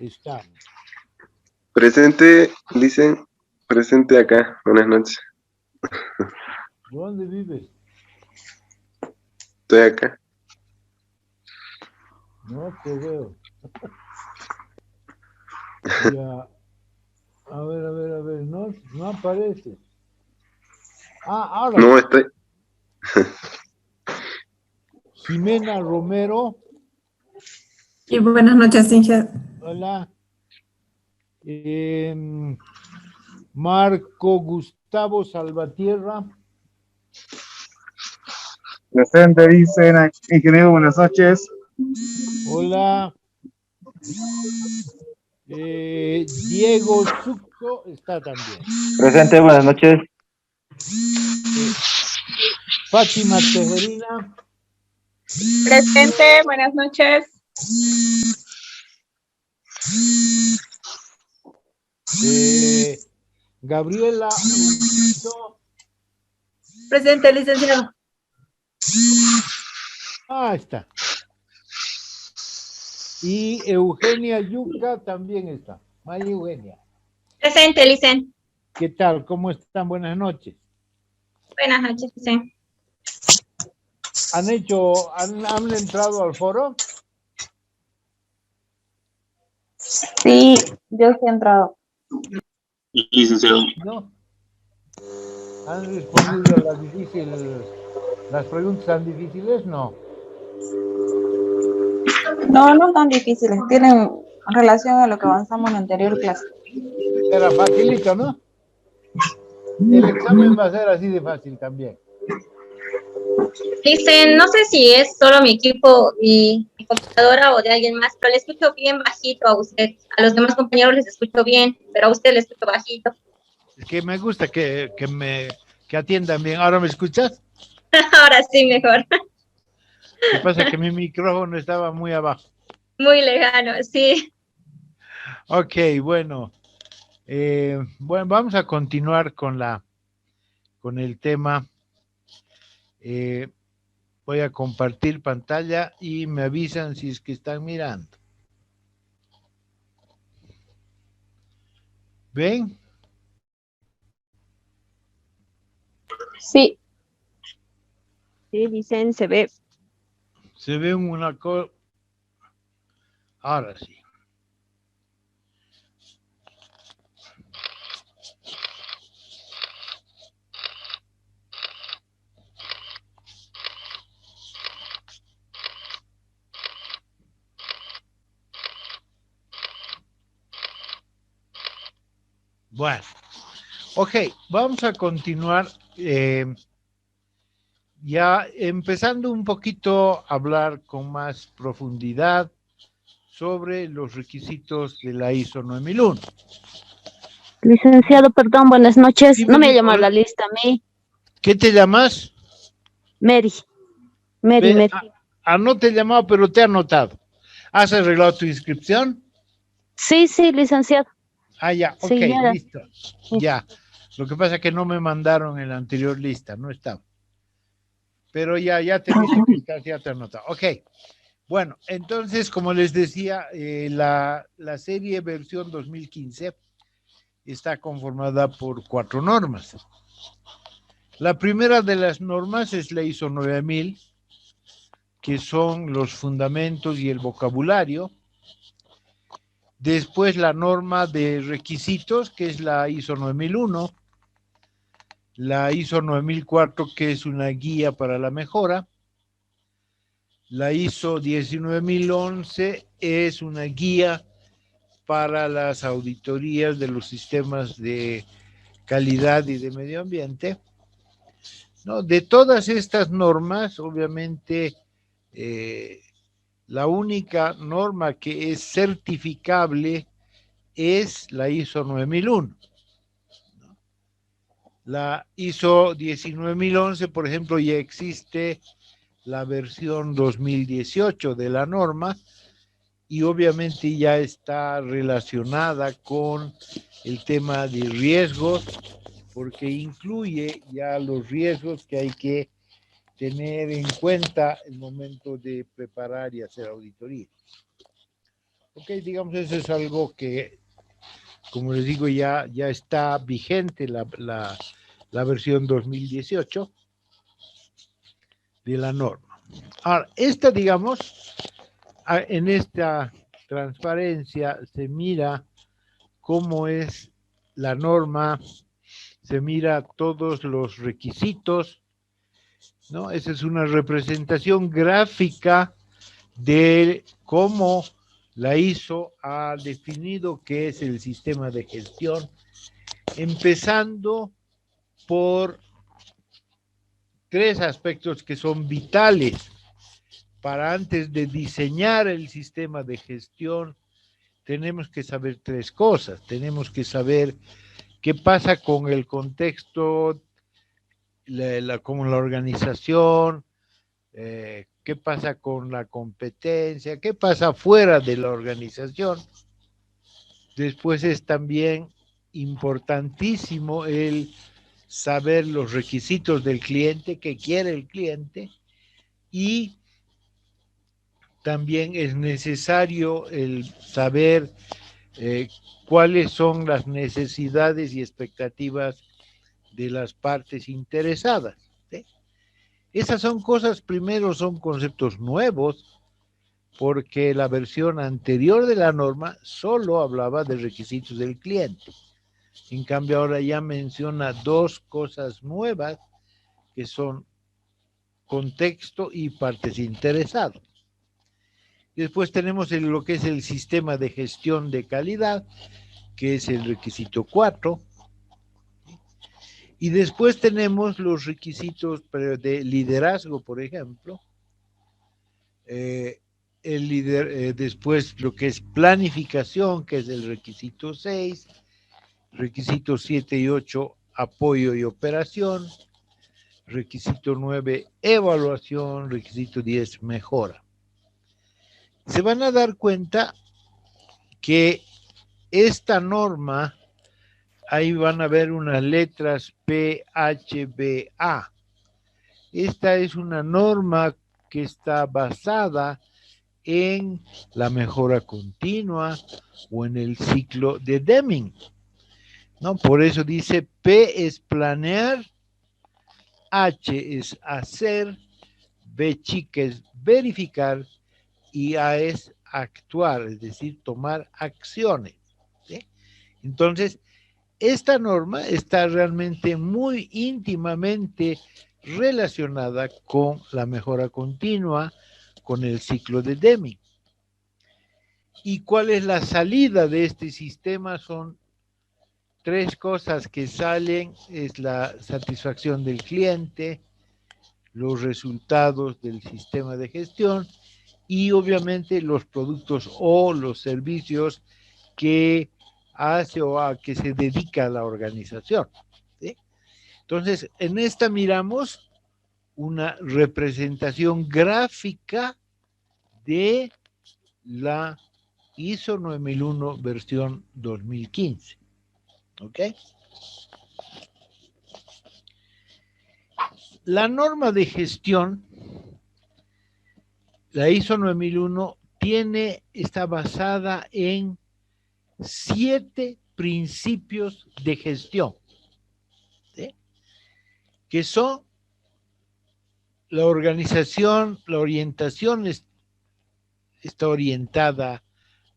Está. Presente, dicen. Presente acá. Buenas noches. ¿Dónde vives? Estoy acá. No te veo. Ya. A ver. No aparece. Ah, ahora. No, estoy. Jimena Romero. Y buenas noches, Cintia. Hola. Marco Gustavo Salvatierra. Presente, dicen, ingeniero, buenas noches. Hola. Diego Sucto está también. Presente, buenas noches. Fátima Tejerina. Presente, buenas noches. Gabriela Urquizo. Presente, licenciado. Ah, está. Y Eugenia Yuca también está. María Eugenia. Presente, licen. ¿Qué tal? ¿Cómo están? Buenas noches. Buenas noches, licen. ¿Han entrado al foro? Sí, yo sí he entrado. Licenciado. ¿No? ¿Han respondido las preguntas tan difíciles? No. No tan difíciles. Tienen relación a lo que avanzamos en la anterior clase. Era facilito, ¿no? El examen va a ser así de fácil también. Dicen, no sé si es solo mi equipo y mi computadora o de alguien más, pero le escucho bien bajito a usted. A los demás compañeros les escucho bien, pero a usted le escucho bajito. Es que me gusta que atiendan bien. ¿Ahora me escuchas? Ahora sí, mejor. Lo que pasa es que mi micrófono estaba muy abajo. Muy lejano, sí. Ok, bueno. Bueno, vamos a continuar con el tema. Voy a compartir pantalla y me avisan si es que están mirando. ¿Ven? Sí. Sí, dicen, se ve. Se ve una cosa. Ahora sí. Bueno, ok, vamos a continuar ya empezando un poquito a hablar con más profundidad sobre los requisitos de la ISO 9001. Licenciado, perdón, buenas noches. Sí, No me ha Mary, llamado la lista a mí. ¿Qué te llamas? Mary. No te he llamado, pero te he anotado. ¿Has arreglado tu inscripción? Sí, licenciado. Ah, ya, ok, Sí, ya. listo. Ya. Lo que pasa es que no me mandaron en la anterior lista, no estaba. Pero ya te dije que ya te he anotado. Ok. Bueno, entonces, como les decía, la serie versión 2015 está conformada por 4 normas. La primera de las normas es la ISO 9000, que son los fundamentos y el vocabulario. Después la norma de requisitos, que es la ISO 9001. La ISO 9004, que es una guía para la mejora. La ISO 19011 es una guía para las auditorías de los sistemas de calidad y de medio ambiente. ¿No? De todas estas normas, obviamente, la única norma que es certificable es la ISO 9001. La ISO 19011, por ejemplo, ya existe la versión 2018 de la norma y obviamente ya está relacionada con el tema de riesgos, porque incluye ya los riesgos que hay que tener en cuenta el momento de preparar y hacer auditoría. Ok, digamos, eso es algo que, como les digo, ya está vigente la versión 2018 de la norma. Ahora, esta, digamos, en esta transparencia se mira cómo es la norma, se mira todos los requisitos, ¿no? Esa es una representación gráfica de cómo la ISO ha definido qué es el sistema de gestión, empezando por tres aspectos que son vitales para antes de diseñar el sistema de gestión. Tenemos que saber tres cosas. Tenemos que saber qué pasa con el contexto, con la organización, qué pasa con la competencia, qué pasa fuera de la organización. Después es también importantísimo el saber los requisitos del cliente, qué quiere el cliente, y también es necesario el saber cuáles son las necesidades y expectativas de las partes interesadas, ¿sí? Esas son cosas, primero son conceptos nuevos, porque la versión anterior de la norma solo hablaba de requisitos del cliente. En cambio, ahora ya menciona dos cosas nuevas, que son contexto y partes interesadas. Y después tenemos lo que es el sistema de gestión de calidad, que es el requisito 4. Y después tenemos los requisitos de liderazgo, por ejemplo. Después lo que es planificación, que es el requisito 6. Requisitos 7 y 8, apoyo y operación. Requisito 9, evaluación. Requisito 10, mejora. Se van a dar cuenta que esta norma, ahí van a ver unas letras PHBA. Esta es una norma que está basada en la mejora continua o en el ciclo de Deming, ¿no? Por eso dice P es planear, H es hacer, B chica es verificar y A es actuar, es decir, tomar acciones, ¿sí? Entonces, esta norma está realmente muy íntimamente relacionada con la mejora continua, con el ciclo de Deming. ¿Y cuál es la salida de este sistema? Son tres cosas que salen, es la satisfacción del cliente, los resultados del sistema de gestión y obviamente los productos o los servicios que hace o a que se dedica a la organización, ¿sí? Entonces, en esta miramos una representación gráfica de la ISO 9001 versión 2015. ¿Ok? La norma de gestión, la ISO 9001, está basada en 7 principios de gestión, ¿sí? Que son la organización, la orientación está orientada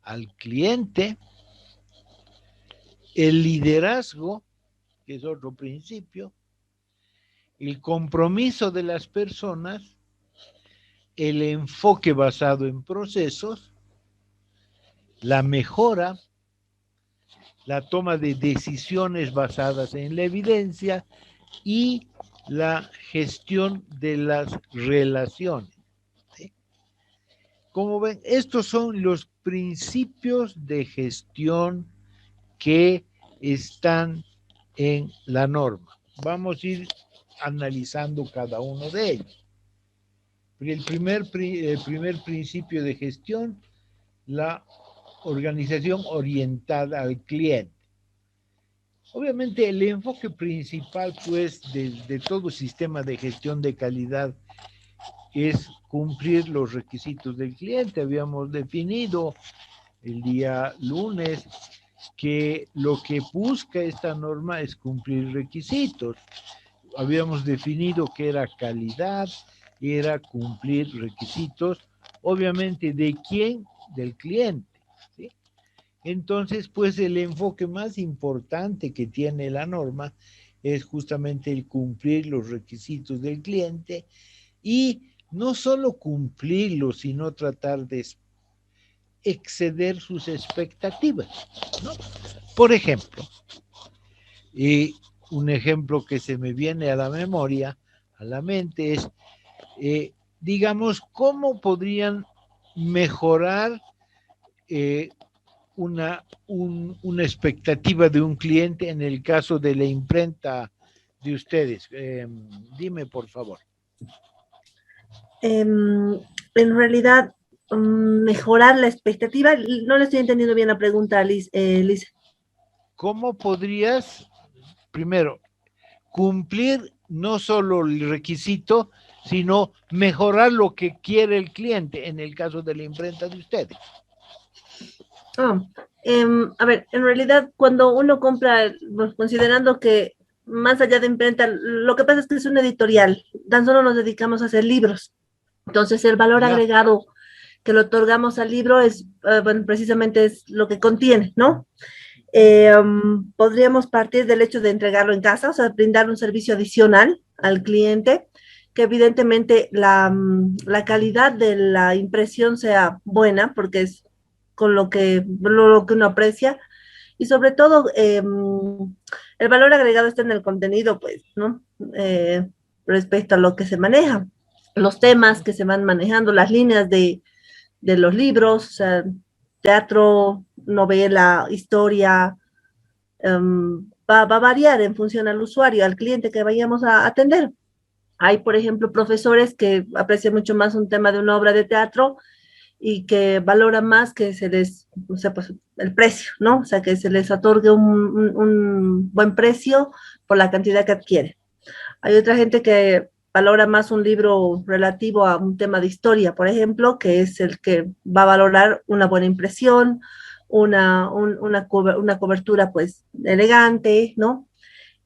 al cliente, el liderazgo, que es otro principio, el compromiso de las personas, el enfoque basado en procesos, la mejora, la toma de decisiones basadas en la evidencia y la gestión de las relaciones, ¿sí? Como ven, estos son los principios de gestión que están en la norma. Vamos a ir analizando cada uno de ellos. El primer principio de gestión, la organización orientada al cliente. Obviamente el enfoque principal, pues, de todo sistema de gestión de calidad es cumplir los requisitos del cliente. Habíamos definido el día lunes que lo que busca esta norma es cumplir requisitos. Habíamos definido que era calidad, era cumplir requisitos, obviamente, ¿de quién? Del cliente, ¿sí? Entonces, pues el enfoque más importante que tiene la norma es justamente el cumplir los requisitos del cliente y no solo cumplirlos, sino tratar de exceder sus expectativas, ¿no? Por ejemplo, y un ejemplo que se me viene a la memoria, a la mente, es, digamos, cómo podrían mejorar una expectativa de un cliente en el caso de la imprenta de ustedes. Dime, por favor. En realidad, mejorar la expectativa, no le estoy entendiendo bien la pregunta, Liz. ¿Cómo podrías, primero, cumplir no solo el requisito, sino mejorar lo que quiere el cliente en el caso de la imprenta de ustedes? A ver, en realidad, cuando uno compra, pues, considerando que más allá de imprenta, lo que pasa es que es una editorial, tan solo nos dedicamos a hacer libros. Entonces, el valor Ya. agregado que le otorgamos al libro es, bueno, precisamente es lo que contiene, ¿no? Podríamos partir del hecho de entregarlo en casa, o sea, brindar un servicio adicional al cliente, que evidentemente la calidad de la impresión sea buena, porque es con lo que uno aprecia, y sobre todo el valor agregado está en el contenido, pues, ¿no? Respecto a lo que se maneja, los temas que se van manejando, las líneas de los libros, o sea, teatro, novela, historia, va a variar en función al usuario, al cliente que vayamos a atender. Hay, por ejemplo, profesores que aprecian mucho más un tema de una obra de teatro y que valoran más que se les, o sea, pues el precio, ¿no? O sea, que se les otorgue un buen precio por la cantidad que adquiere. Hay otra gente que valora más un libro relativo a un tema de historia, por ejemplo, que es el que va a valorar una buena impresión, una cobertura pues elegante, ¿no?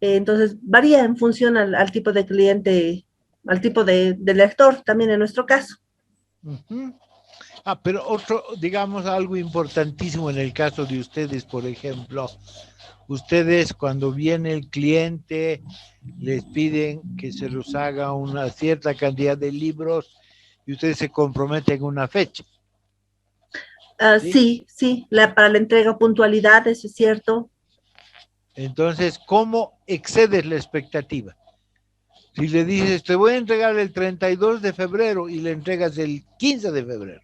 Entonces varía en función al tipo de cliente, al tipo de lector, también en nuestro caso. Uh-huh. Pero otro, digamos, algo importantísimo en el caso de ustedes, por ejemplo, ustedes cuando viene el cliente les piden que se los haga una cierta cantidad de libros y ustedes se comprometen en una fecha. ¿Sí? Sí, para la entrega puntualidad, eso es cierto. Entonces, ¿cómo excedes la expectativa? Si le dices, te voy a entregar el 32 de febrero y le entregas el 15 de febrero.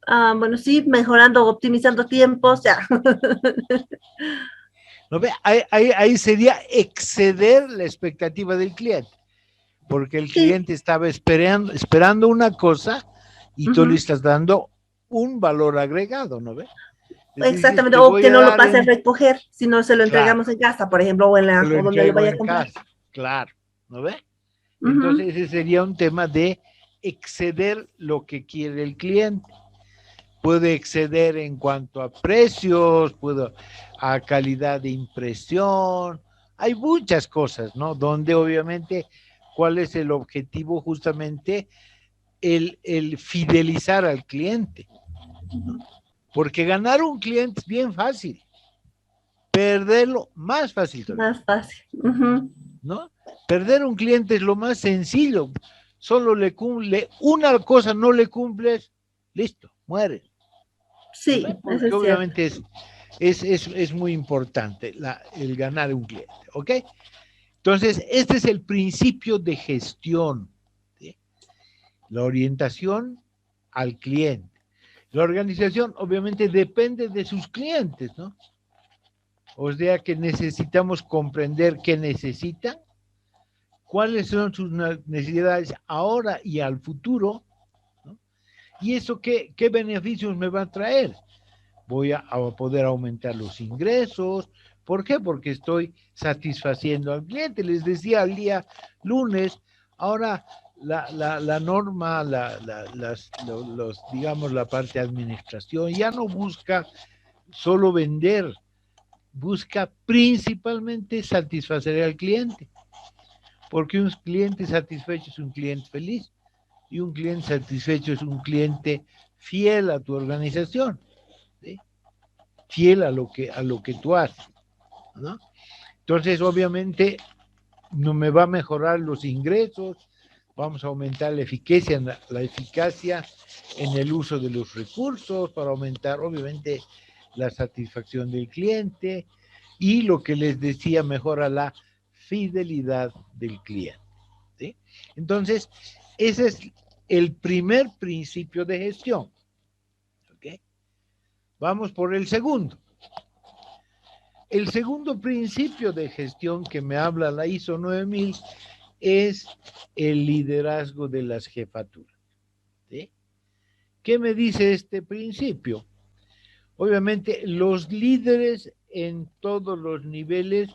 Bueno, sí, mejorando, optimizando tiempos, ya. ¿No ve? Ahí sería exceder la expectativa del cliente, porque el cliente estaba esperando una cosa y tú le estás dando un valor agregado, ¿no ve? Exactamente, o que no lo pase a recoger, si no se lo entregamos en casa, por ejemplo, o donde lo vaya a comprar. Casa, claro, ¿no ve? Entonces ese sería un tema de exceder lo que quiere el cliente. Puede exceder en cuanto a precios, a calidad de impresión, hay muchas cosas, ¿no? Donde obviamente, ¿cuál es el objetivo? Justamente el fidelizar al cliente, ¿no? Porque ganar un cliente es bien fácil, perderlo más fácil todavía. Más fácil. ¿No? Perder un cliente es lo más sencillo, solo le cumple, una cosa no le cumples, listo, muere. Sí, ¿no? Porque eso es obviamente es muy importante el ganar un cliente, ¿ok? Entonces, este es el principio de gestión, ¿sí? La orientación al cliente. La organización obviamente depende de sus clientes, ¿no? O sea que necesitamos comprender qué necesitan, cuáles son sus necesidades ahora y al futuro, ¿no? Y eso qué beneficios me va a traer. Voy a poder aumentar los ingresos. ¿Por qué? Porque estoy satisfaciendo al cliente. Les decía el día lunes, ahora la norma, digamos, la parte de administración ya no busca solo vender, busca principalmente satisfacer al cliente, porque un cliente satisfecho es un cliente feliz y un cliente satisfecho es un cliente fiel a tu organización, ¿sí? Fiel a lo que tú haces, ¿no? Entonces, obviamente, no me va a mejorar los ingresos, vamos a aumentar la eficacia en el uso de los recursos para aumentar, obviamente, la satisfacción del cliente y lo que les decía, mejora la fidelidad del cliente, ¿sí? Entonces, ese es el primer principio de gestión, ¿ok? Vamos por el segundo. El segundo principio de gestión que me habla la ISO 9000 es el liderazgo de las jefaturas, ¿sí? ¿Qué me dice este principio? Obviamente, los líderes en todos los niveles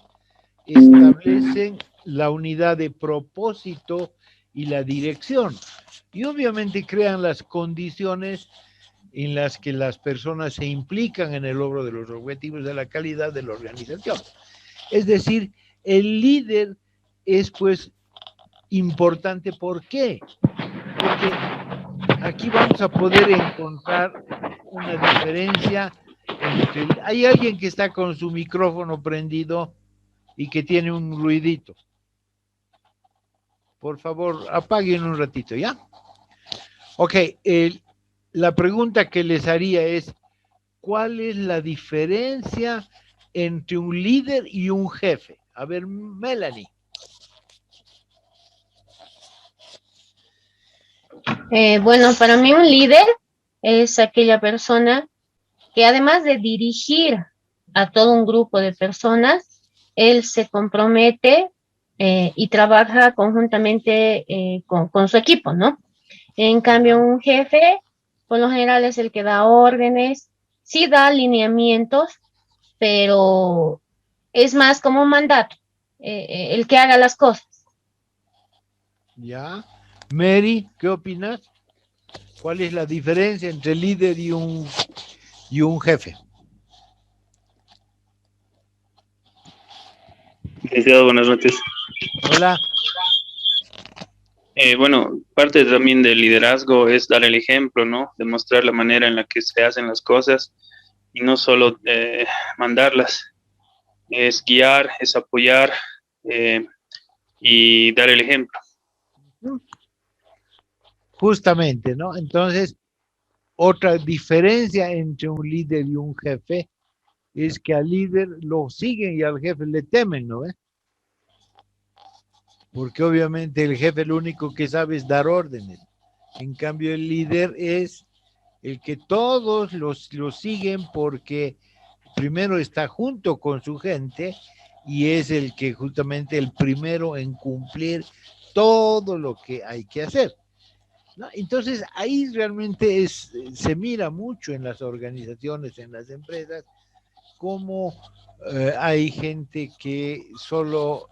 establecen la unidad de propósito y la dirección. Y obviamente crean las condiciones en las que las personas se implican en el logro de los objetivos de la calidad de la organización. Es decir, el líder es pues importante. ¿Por qué? Porque aquí vamos a poder encontrar una diferencia entre... Hay alguien que está con su micrófono prendido y que tiene un ruidito. Por favor, apaguen un ratito, ¿ya? Ok, la pregunta que les haría es, ¿cuál es la diferencia entre un líder y un jefe? A ver, Melanie. Bueno, para mí un líder es aquella persona que además de dirigir a todo un grupo de personas, él se compromete y trabaja conjuntamente con su equipo, ¿no? En cambio, un jefe, por lo general, es el que da órdenes, sí da lineamientos, pero es más como un mandato, el que haga las cosas. Ya. Mary, ¿qué opinas? ¿Cuál es la diferencia entre líder y un jefe? Licenciado, buenas noches. Hola. Bueno, parte también del liderazgo es dar el ejemplo, ¿no? Demostrar la manera en la que se hacen las cosas y no solo mandarlas. Es guiar, es apoyar y dar el ejemplo. Justamente, ¿no? Entonces, otra diferencia entre un líder y un jefe es que al líder lo siguen y al jefe le temen, ¿no? Porque obviamente el jefe lo único que sabe es dar órdenes. En cambio, el líder es el que todos los siguen porque primero está junto con su gente y es el que justamente el primero en cumplir todo lo que hay que hacer, ¿no? Entonces ahí realmente se mira mucho en las organizaciones, en las empresas, cómo hay gente que solo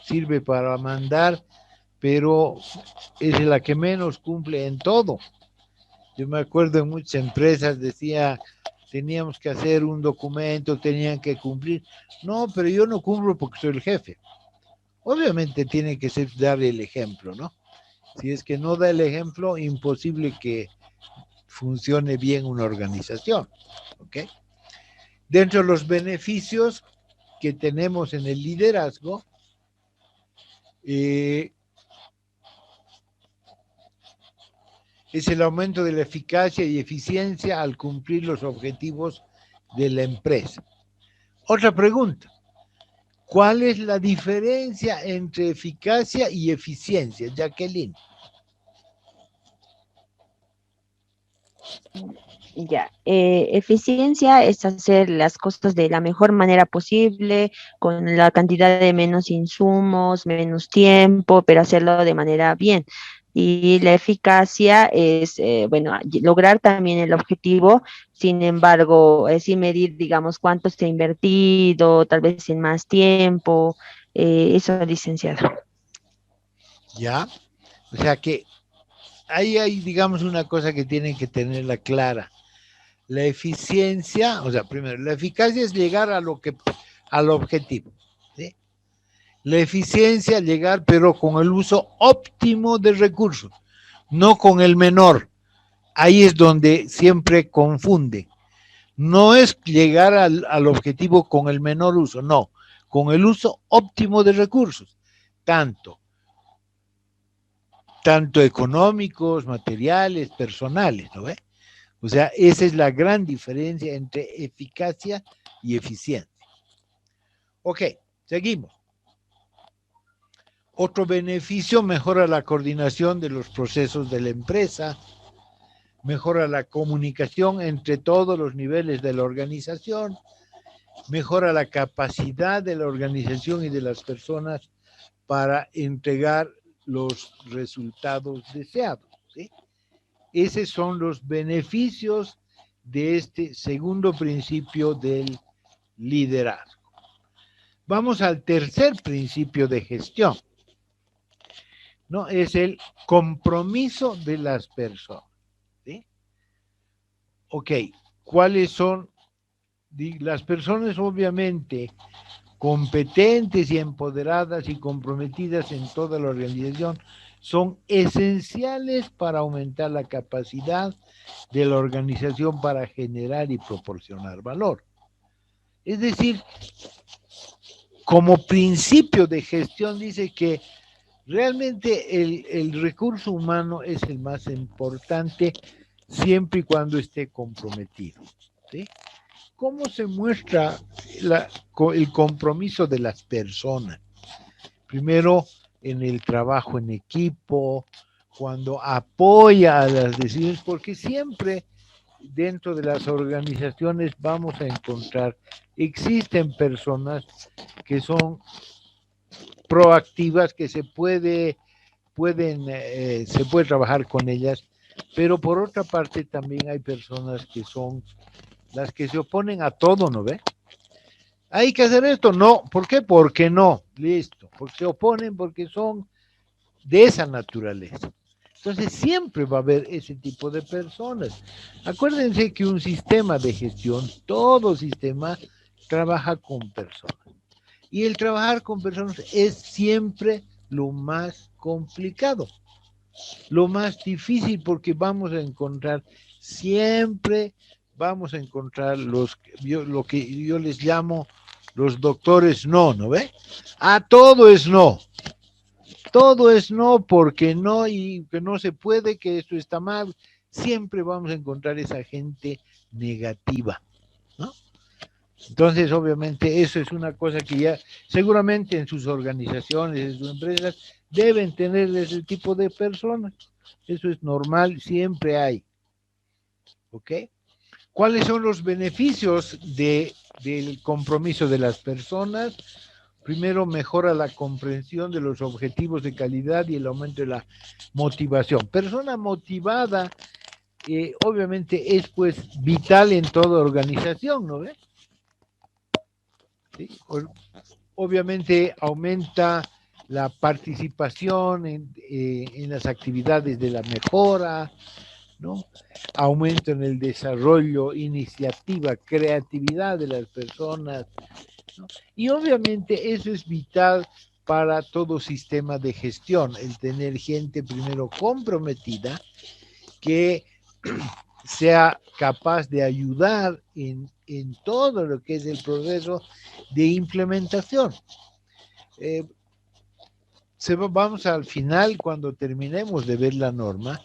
sirve para mandar, pero es la que menos cumple en todo. Yo me acuerdo en muchas empresas decía, teníamos que hacer un documento, tenían que cumplir. No, pero yo no cumplo porque soy el jefe. Obviamente tiene que ser dar el ejemplo, ¿no? Si es que no da el ejemplo, imposible que funcione bien una organización, ¿ok? Dentro de los beneficios que tenemos en el liderazgo, es el aumento de la eficacia y eficiencia al cumplir los objetivos de la empresa. Otra pregunta, ¿cuál es la diferencia entre eficacia y eficiencia, Jacqueline? Ya, eficiencia es hacer las cosas de la mejor manera posible, con la cantidad de menos insumos, menos tiempo, pero hacerlo de manera bien. Y la eficacia es, bueno, lograr también el objetivo, sin embargo, sin medir, digamos, cuánto se ha invertido, tal vez en más tiempo, eso, licenciado. Ya, O sea que ahí hay, digamos, una cosa que tienen que tenerla clara. La eficiencia, o sea, primero, la eficacia es llegar al objetivo, ¿sí? La eficiencia, llegar, pero con el uso óptimo de recursos, no con el menor. Ahí es donde siempre confunde. No es llegar al objetivo con el menor uso, no, con el uso óptimo de recursos, tanto económicos, materiales, personales, ¿no ve? O sea, esa es la gran diferencia entre eficacia y eficiencia. Ok, seguimos. Otro beneficio, mejora la coordinación de los procesos de la empresa, mejora la comunicación entre todos los niveles de la organización, mejora la capacidad de la organización y de las personas para entregar los resultados deseados, ¿sí? Esos son los beneficios de este segundo principio del liderazgo. Vamos al tercer principio de gestión, ¿no? Es el compromiso de las personas, ¿sí? Ok, ¿cuáles son? Las personas obviamente competentes y empoderadas y comprometidas en toda la organización son esenciales para aumentar la capacidad de la organización para generar y proporcionar valor. Es decir, como principio de gestión dice que realmente el recurso humano es el más importante siempre y cuando esté comprometido, ¿sí? ¿Cómo se muestra el compromiso de las personas? Primero, en el trabajo en equipo, cuando apoya a las decisiones, porque siempre dentro de las organizaciones vamos a encontrar, existen personas que son proactivas, que se puede trabajar con ellas, pero por otra parte también hay personas que son las que se oponen a todo, ¿no ve? Hay que hacer esto, no, ¿por qué? Porque no, listo, porque se oponen, porque son de esa naturaleza. Entonces siempre va a haber ese tipo de personas. Acuérdense que un sistema de gestión, todo sistema trabaja con personas. Y el trabajar con personas es siempre lo más complicado, lo más difícil, porque siempre vamos a encontrar lo que yo les llamo los doctores ¿no ve? Todo es no. Todo es no, porque no, y que no se puede, que esto está mal. Siempre vamos a encontrar esa gente negativa, ¿no? Entonces, obviamente, eso es una cosa que ya seguramente en sus organizaciones, en sus empresas, deben tener ese tipo de personas. Eso es normal, siempre hay. ¿Ok? ¿Cuáles son los beneficios del compromiso de las personas? Primero, mejora la comprensión de los objetivos de calidad y el aumento de la motivación. Persona motivada, obviamente, es pues vital en toda organización, ¿no ve? ¿Sí? Obviamente aumenta la participación en las actividades de la mejora, ¿no? Aumento en el desarrollo, iniciativa, creatividad de las personas, ¿no? Y obviamente eso es vital para todo sistema de gestión, el tener gente primero comprometida que sea capaz de ayudar en todo lo que es el proceso de implementación. Vamos al final, cuando terminemos de ver la norma,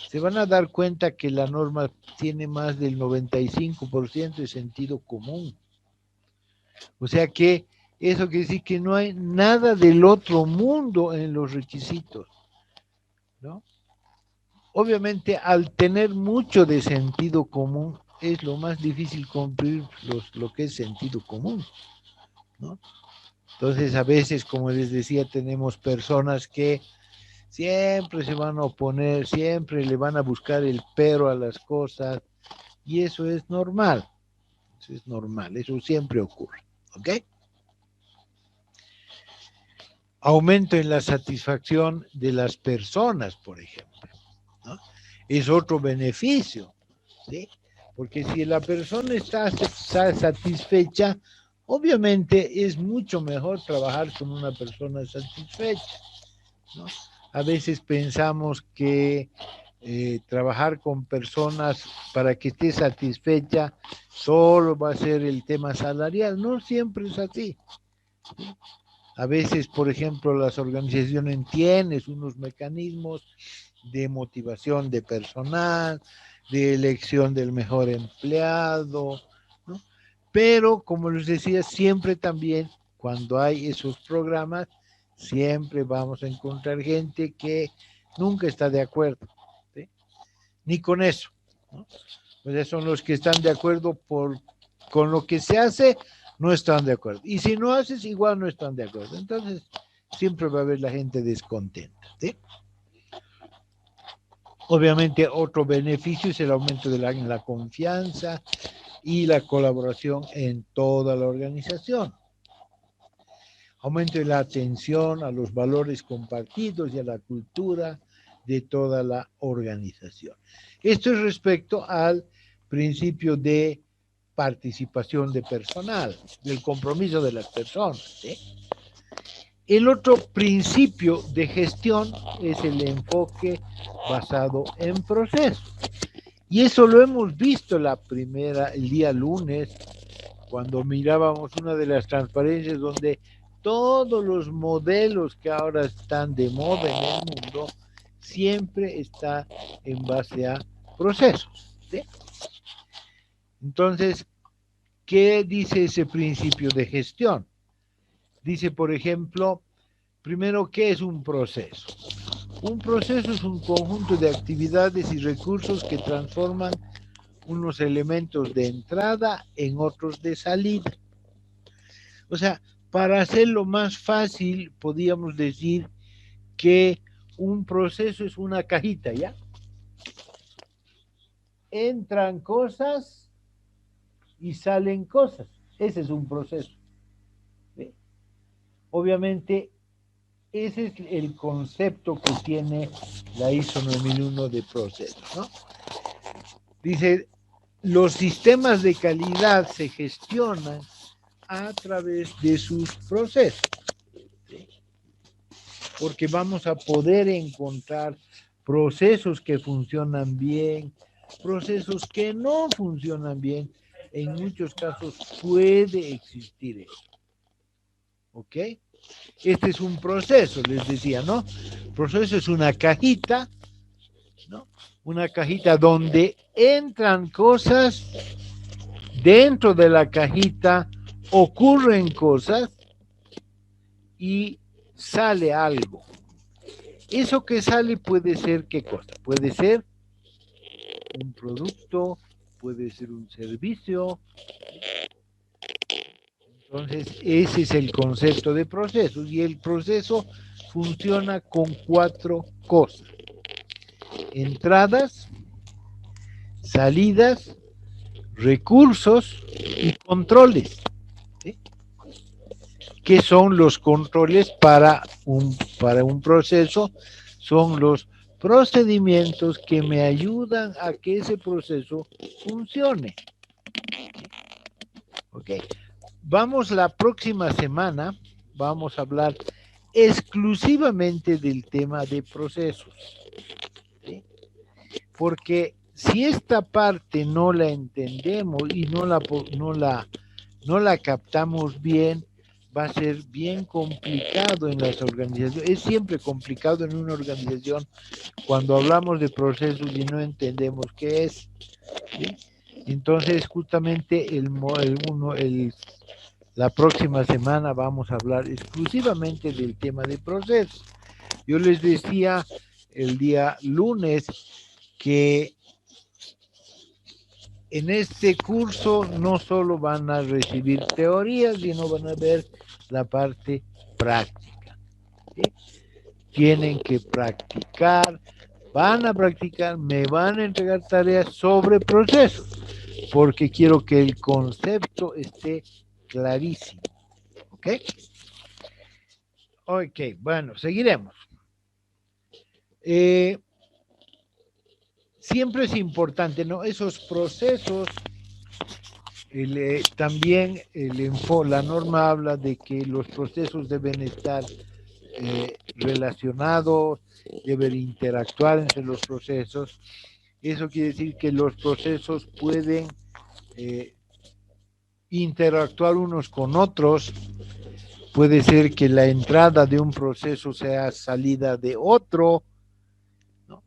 se van a dar cuenta que la norma tiene más del 95% de sentido común. O sea que eso quiere decir que no hay nada del otro mundo en los requisitos, ¿no? Obviamente, al tener mucho de sentido común, es lo más difícil cumplir lo que es sentido común, ¿no? Entonces, a veces, como les decía, tenemos personas que siempre se van a oponer, siempre le van a buscar el pero a las cosas, y eso es normal. Eso siempre ocurre, ¿ok? Aumento en la satisfacción de las personas, por ejemplo, ¿no? Es otro beneficio, ¿sí? Porque si la persona está satisfecha, obviamente es mucho mejor trabajar con una persona satisfecha, ¿no? A veces pensamos que trabajar con personas para que esté satisfecha solo va a ser el tema salarial. No siempre es así, ¿sí? A veces, por ejemplo, las organizaciones tienen unos mecanismos de motivación de personal, de elección del mejor empleado, ¿no? Pero, como les decía, siempre también, cuando hay esos programas, siempre vamos a encontrar gente que nunca está de acuerdo, ¿sí? Ni con eso, ¿no? O sea, son los que están de acuerdo con lo que se hace, no están de acuerdo. Y si no haces, igual no están de acuerdo. Entonces, siempre va a haber la gente descontenta, ¿sí? Obviamente, otro beneficio es el aumento de la confianza y la colaboración en toda la organización. Aumento de la atención a los valores compartidos y a la cultura de toda la organización. Esto es respecto al principio de participación de personal, del compromiso de las personas, ¿sí? El otro principio de gestión es el enfoque basado en procesos. Y eso lo hemos visto el día lunes, cuando mirábamos una de las transparencias donde todos los modelos que ahora están de moda en el mundo siempre está en base a procesos, ¿sí? Entonces, ¿qué dice ese principio de gestión? Dice, por ejemplo, primero, ¿qué es un proceso? Un proceso es un conjunto de actividades y recursos que transforman unos elementos de entrada en otros de salida. O sea, para hacerlo más fácil, podríamos decir que un proceso es una cajita, ¿ya? Entran cosas y salen cosas. Ese es un proceso, ¿sí? Obviamente, ese es el concepto que tiene la ISO 9001 de procesos, ¿no? Dice, los sistemas de calidad se gestionan a través de sus procesos, ¿sí? Porque vamos a poder encontrar procesos que funcionan bien, procesos que no funcionan bien. En muchos casos puede existir eso, ¿ok? Este es un proceso, les decía, ¿no? Proceso es una cajita, ¿no? Una cajita donde entran cosas, dentro de la cajita ocurren cosas y sale algo. Eso que sale puede ser, ¿qué cosa? Puede ser un producto, puede ser un servicio. Entonces, ese es el concepto de procesos, y el proceso funciona con 4 cosas: entradas, salidas, recursos y controles, ¿sí? ¿Qué son los controles para un proceso? Son los procedimientos que me ayudan a que ese proceso funcione. ¿Ok? Vamos la próxima semana, vamos a hablar exclusivamente del tema de procesos, ¿sí? Porque si esta parte no la entendemos y no la captamos bien, va a ser bien complicado en las organizaciones. Es siempre complicado en una organización cuando hablamos de procesos y no entendemos qué es, ¿sí? Entonces, justamente la próxima semana vamos a hablar exclusivamente del tema de procesos. Yo les decía el día lunes que en este curso no solo van a recibir teorías, sino van a ver la parte práctica, ¿sí? Tienen que practicar, van a practicar, me van a entregar tareas sobre procesos, porque quiero que el concepto esté clarísimo, ¿ok? Ok, bueno, seguiremos. Siempre es importante, ¿no? Esos procesos, también la norma habla de que los procesos deben estar relacionados, deben interactuar entre los procesos. Eso quiere decir que los procesos pueden interactuar unos con otros. Puede ser que la entrada de un proceso sea salida de otro, ¿no?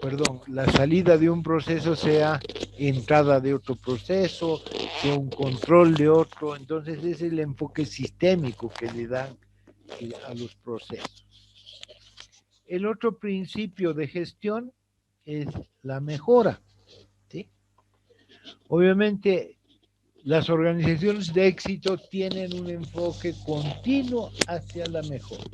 Perdón, la salida de un proceso sea entrada de otro proceso, sea un control de otro. Entonces es el enfoque sistémico que le dan a los procesos. El otro principio de gestión es la mejora, ¿sí? Obviamente, las organizaciones de éxito tienen un enfoque continuo hacia la mejora.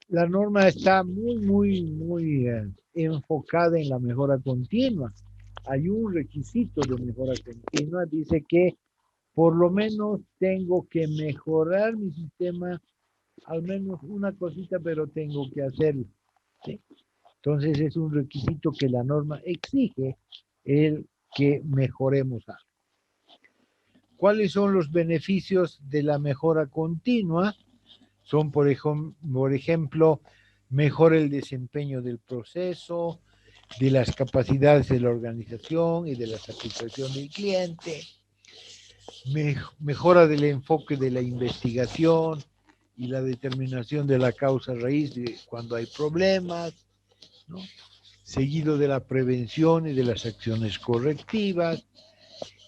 La norma está muy enfocada en la mejora continua. Hay un requisito de mejora continua, dice que por lo menos tengo que mejorar mi sistema, al menos una cosita, pero tengo que hacerlo, ¿sí? Entonces es un requisito que la norma exige, el que mejoremos algo. ¿Cuáles son los beneficios de la mejora continua? Son, por ejemplo, mejora el desempeño del proceso, de las capacidades de la organización y de la satisfacción del cliente, mejora del enfoque de la investigación y la determinación de la causa raíz de cuando hay problemas, ¿no? Seguido de la prevención y de las acciones correctivas,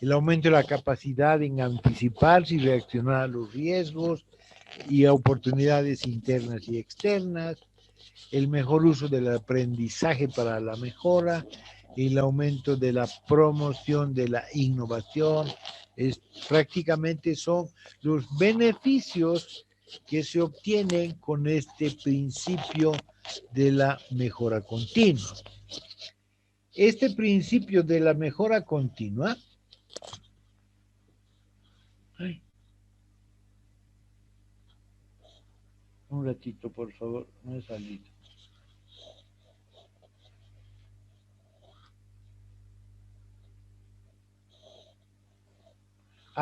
el aumento de la capacidad en anticiparse y reaccionar a los riesgos y a oportunidades internas y externas, el mejor uso del aprendizaje para la mejora, el aumento de la promoción de la innovación. Prácticamente son los beneficios que se obtienen con este principio de la mejora continua. Este principio de la mejora continua un ratito, por favor, no he salido.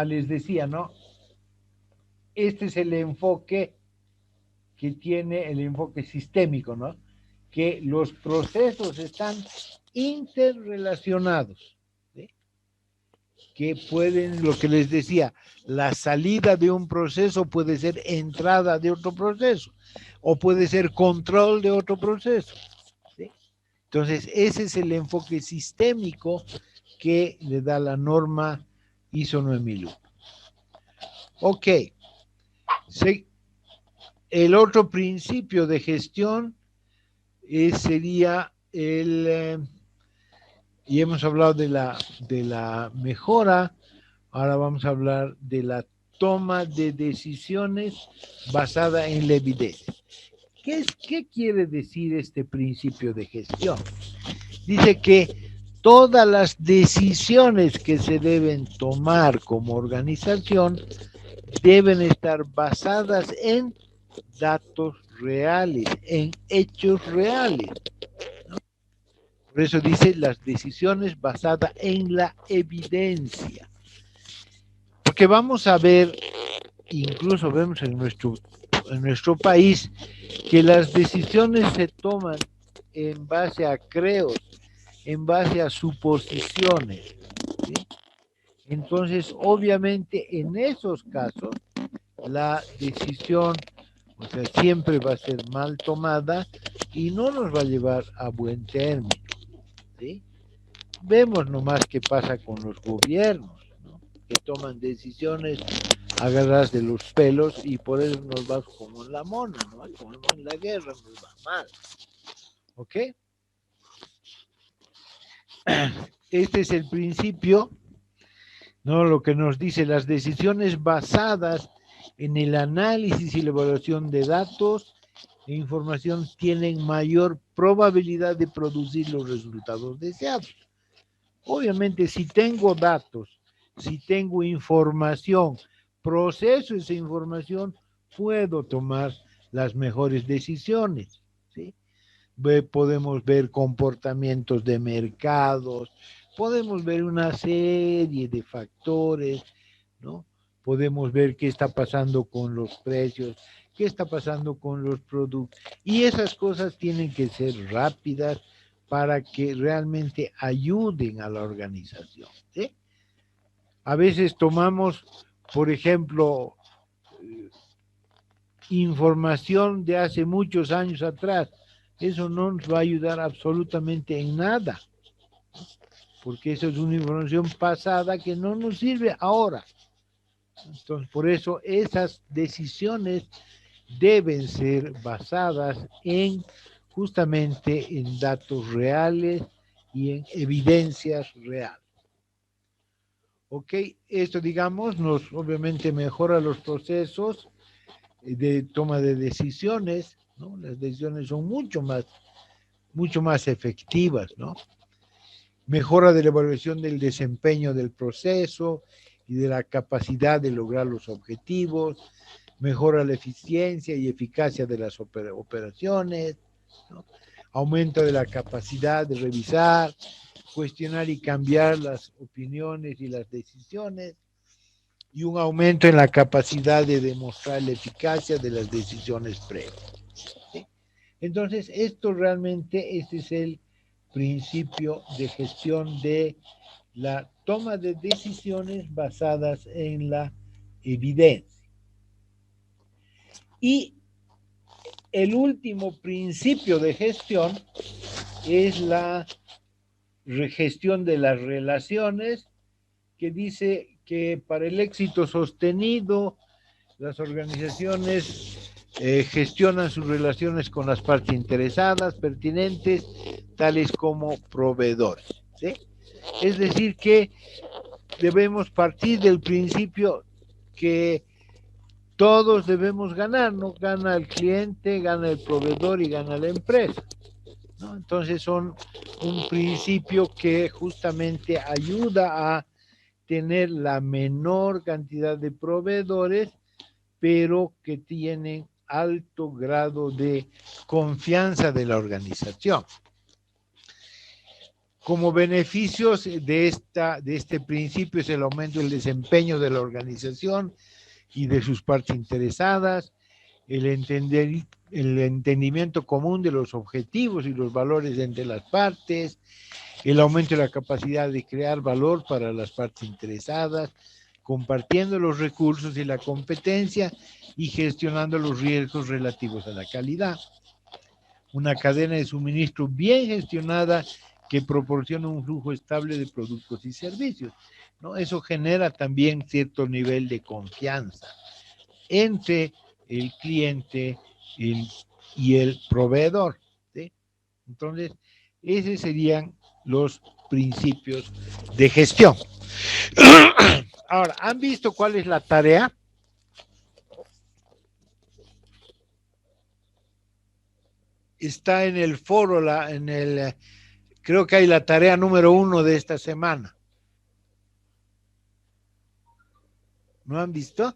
Les decía, ¿no? Este es el enfoque que tiene el enfoque sistémico, ¿no? Que los procesos están interrelacionados, ¿sí? Que pueden, lo que les decía, la salida de un proceso puede ser entrada de otro proceso o puede ser control de otro proceso, ¿sí? Entonces, ese es el enfoque sistémico que le da la norma ISO 9001. Ok. El otro principio de gestión sería y hemos hablado de la mejora, ahora vamos a hablar de la toma de decisiones basada en la evidencia. ¿Qué quiere decir este principio de gestión? Dice que todas las decisiones que se deben tomar como organización deben estar basadas en datos reales, en hechos reales, ¿no? Por eso dice las decisiones basadas en la evidencia. Porque vamos a ver, incluso vemos en nuestro país, que las decisiones se toman en base a creos, en base a suposiciones, ¿sí? Entonces, obviamente, en esos casos, la decisión, o sea, siempre va a ser mal tomada y no nos va a llevar a buen término, ¿sí? Vemos nomás qué pasa con los gobiernos, ¿no? Que toman decisiones agarradas de los pelos y por eso nos va como en la mona, ¿no? Como en la guerra nos va mal, ¿ok? Este es el principio, ¿no? Lo que nos dice, las decisiones basadas en el análisis y la evaluación de datos e información tienen mayor probabilidad de producir los resultados deseados. Obviamente, si tengo datos, si tengo información proceso esa información, puedo tomar las mejores decisiones, ¿sí? Podemos ver comportamientos de mercados, podemos ver una serie de factores, ¿no? Podemos ver qué está pasando con los precios, qué está pasando con los productos. Y esas cosas tienen que ser rápidas para que realmente ayuden a la organización, ¿sí? A veces tomamos, por ejemplo, información de hace muchos años atrás. Eso no nos va a ayudar absolutamente en nada, porque eso es una información pasada que no nos sirve ahora. Entonces, por eso esas decisiones deben ser basadas en justamente en datos reales y en evidencias reales. Ok, esto digamos nos obviamente mejora los procesos de toma de decisiones, ¿no? Las decisiones son mucho más efectivas, ¿no? Mejora de la evaluación del desempeño del proceso y de la capacidad de lograr los objetivos, mejora la eficiencia y eficacia de las operaciones, ¿no? Aumento de la capacidad de revisar, cuestionar y cambiar las opiniones y las decisiones, y un aumento en la capacidad de demostrar la eficacia de las decisiones previas, ¿sí? Entonces, esto realmente, este es el principio de gestión de la toma de decisiones basadas en la evidencia. Y el último principio de gestión es la gestión de las relaciones, que dice que para el éxito sostenido, las organizaciones gestionan sus relaciones con las partes interesadas, pertinentes, tales como proveedores, ¿sí? Es decir, que debemos partir del principio que todos debemos ganar, no gana el cliente, gana el proveedor y gana la empresa, ¿no? Entonces son un principio que justamente ayuda a tener la menor cantidad de proveedores, pero que tienen alto grado de confianza de la organización. Como beneficios de este principio es el aumento del desempeño de la organización y de sus partes interesadas, el entendimiento común de los objetivos y los valores entre las partes, el aumento de la capacidad de crear valor para las partes interesadas, compartiendo los recursos y la competencia y gestionando los riesgos relativos a la calidad. Una cadena de suministro bien gestionada que proporciona un flujo estable de productos y servicios, ¿no? Eso genera también cierto nivel de confianza entre el cliente y el proveedor, ¿sí? Entonces, esos serían los principios de gestión. Ahora, ¿han visto cuál es la tarea? Está en el foro, creo que hay la tarea número 1 de esta semana. ¿No han visto?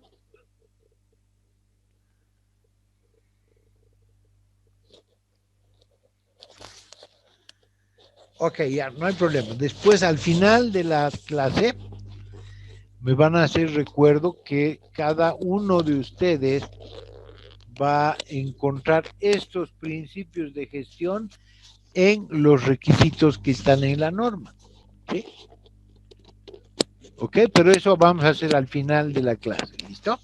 Ok, ya, no hay problema. Después, al final de la clase, me van a hacer recuerdo que cada uno de ustedes va a encontrar estos principios de gestión en los requisitos que están en la norma, ¿sí? Ok, pero eso vamos a hacer al final de la clase, ¿listo?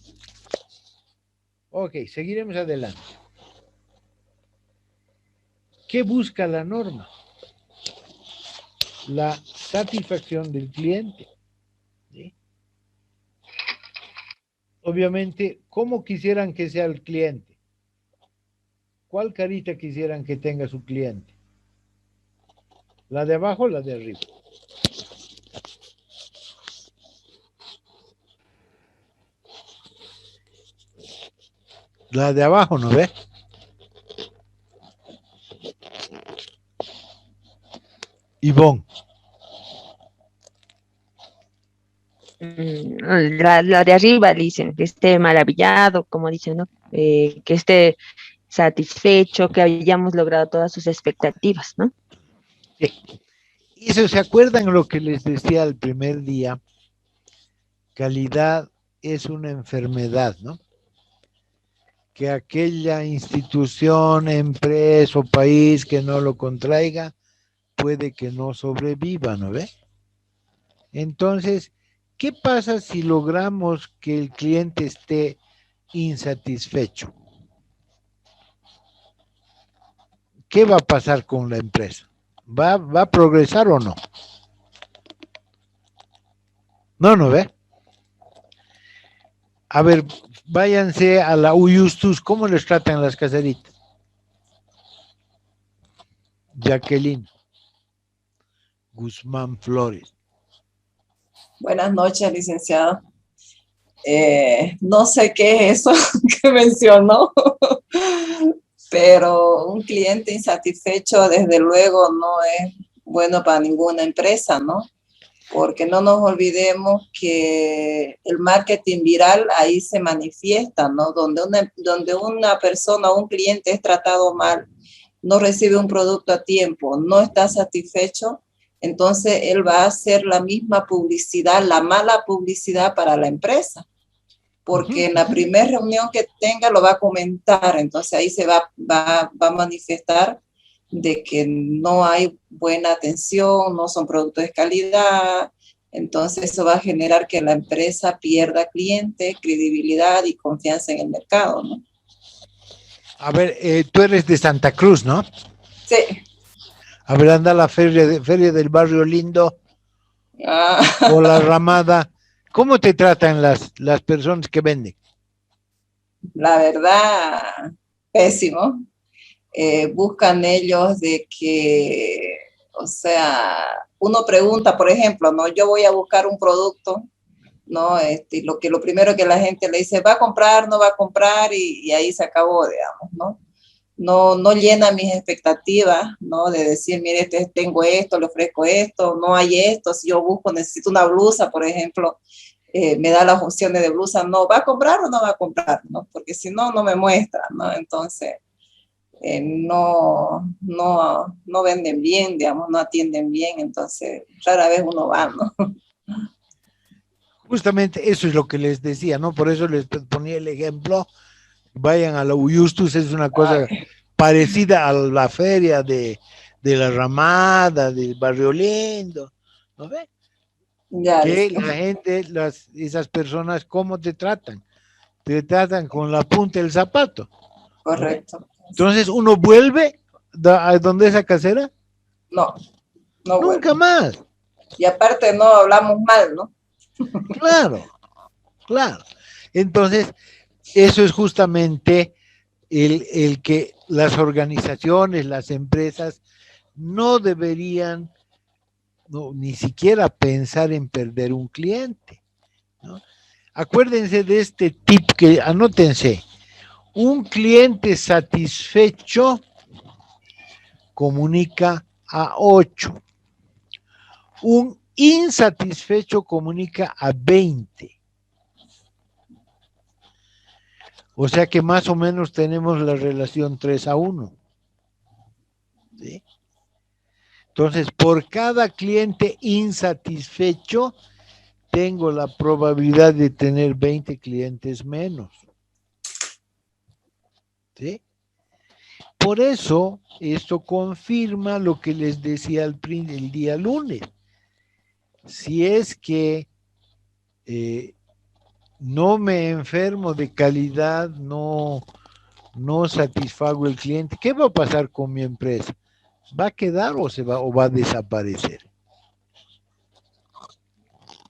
Ok, seguiremos adelante. ¿Qué busca la norma? La satisfacción del cliente, ¿sí? Obviamente, ¿cómo quisieran que sea el cliente? ¿Cuál carita quisieran que tenga su cliente? ¿La de abajo o la de arriba? La de abajo, ¿no ve? Ivonne. la de arriba dicen, que esté maravillado, como dicen, ¿no? Que esté satisfecho, que hayamos logrado todas sus expectativas, ¿no? Sí. Y eso, ¿se acuerdan lo que les decía el primer día? Calidad es una enfermedad, ¿no? Que aquella institución, empresa o país que no lo contraiga, puede que no sobreviva, ¿no ve? Entonces, ¿qué pasa si logramos que el cliente esté insatisfecho? ¿Qué va a pasar con la empresa? ¿Va a progresar o no? No ve. A ver, váyanse a la Uyustus, ¿cómo les tratan las caseritas? Jacqueline Guzmán Flores. Buenas noches, licenciado. No sé qué es eso que mencionó, pero un cliente insatisfecho desde luego no es bueno para ninguna empresa, ¿no? Porque no nos olvidemos que el marketing viral ahí se manifiesta, ¿no? Donde una persona o un cliente es tratado mal, no recibe un producto a tiempo, no está satisfecho, entonces él va a hacer la misma publicidad, la mala publicidad para la empresa, porque en la primera reunión que tenga lo va a comentar, entonces ahí se va a manifestar de que no hay buena atención, no son productos de calidad, entonces eso va a generar que la empresa pierda clientes, credibilidad y confianza en el mercado, ¿no? A ver, tú eres de Santa Cruz, ¿no? Sí. A ver, anda a la feria del Barrio Lindo o la Ramada. ¿Cómo te tratan las personas que venden? La verdad, pésimo. Buscan ellos de que, o sea, uno pregunta, por ejemplo, ¿no? Yo voy a buscar un producto, ¿no? Lo primero que la gente le dice, ¿va a comprar, no va a comprar? Y ahí se acabó, digamos, ¿no? No llena mis expectativas, ¿no? De decir, mire, tengo esto, le ofrezco esto, no hay esto, si yo busco, necesito una blusa, por ejemplo, me da las opciones de blusa, no, ¿va a comprar o no va a comprar? ¿No? Porque si no, no me muestra, ¿no? Entonces, no venden bien, digamos, no atienden bien, entonces rara vez uno va, ¿no? Justamente eso es lo que les decía, ¿no? Por eso les ponía el ejemplo. Vayan a la Uyustus, es una cosa parecida a la feria de la Ramada, del Barrio Lindo, ¿no ve? Ya, que sí. la gente, esas personas, ¿cómo te tratan? Te tratan con la punta del zapato. Correcto. Entonces, ¿uno vuelve a donde esa casera? No Nunca vuelve. más. Y aparte no hablamos mal, ¿no? Claro. Entonces, eso es justamente el que las organizaciones, las empresas, no deberían ni siquiera pensar en perder un cliente, ¿no? Acuérdense de este tip que anótense. Un cliente satisfecho comunica a 8. Un insatisfecho comunica a 20. O sea que más o menos tenemos la relación 3-1. ¿Sí? Entonces, por cada cliente insatisfecho, tengo la probabilidad de tener 20 clientes menos. ¿Sí? Por eso, esto confirma lo que les decía el día lunes. Si es que no me enfermo de calidad, no satisfago el cliente, ¿qué va a pasar con mi empresa? ¿Va a quedar o va a desaparecer?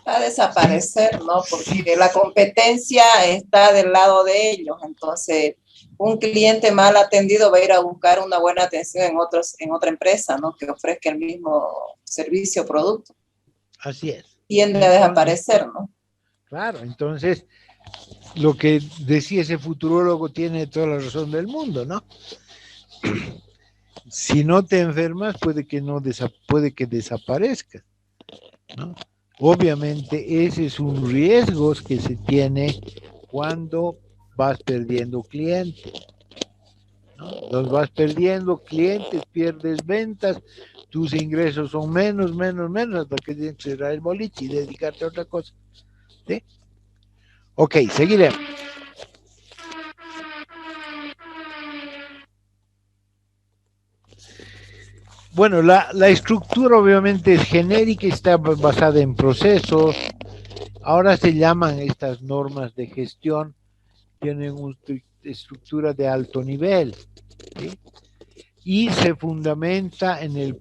Va a desaparecer, ¿no? Porque la competencia está del lado de ellos. Entonces, un cliente mal atendido va a ir a buscar una buena atención en otra empresa, ¿no? Que ofrezca el mismo servicio o producto. Así es. Tiende a desaparecer, ¿no? Claro, entonces, lo que decía ese futurólogo tiene toda la razón del mundo, ¿no? Si no te enfermas, puede que desaparezcas, ¿no? Obviamente ese es un riesgo que se tiene cuando vas perdiendo clientes, ¿no? Los vas perdiendo clientes, pierdes ventas, tus ingresos son menos, hasta que tienes que cerrar el boliche y dedicarte a otra cosa. ¿Sí? Ok, seguiremos. Bueno, la estructura obviamente es genérica y está basada en procesos. Ahora se llaman estas normas de gestión, tienen una estructura de alto nivel, ¿sí? Y se fundamenta en el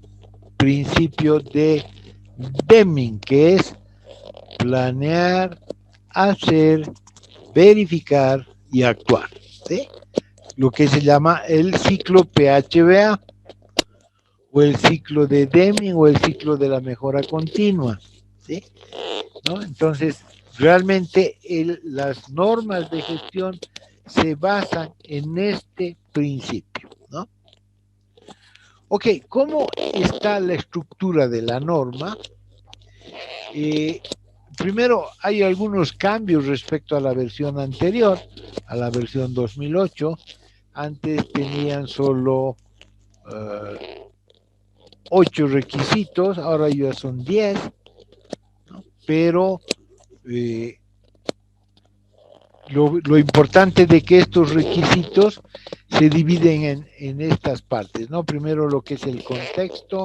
principio de Deming, que es planear, hacer, verificar y actuar, ¿sí? Lo que se llama el ciclo PHBA, o el ciclo de Deming, o el ciclo de la mejora continua, ¿sí? ¿No? Entonces, realmente las normas de gestión se basan en este principio, ¿no? Ok, ¿cómo está la estructura de la norma? Primero, hay algunos cambios respecto a la versión anterior, a la versión 2008. Antes tenían solo 8 requisitos, ahora ya son 10, ¿no? Pero lo importante de que estos requisitos se dividen en estas partes, ¿no? Primero lo que es el contexto,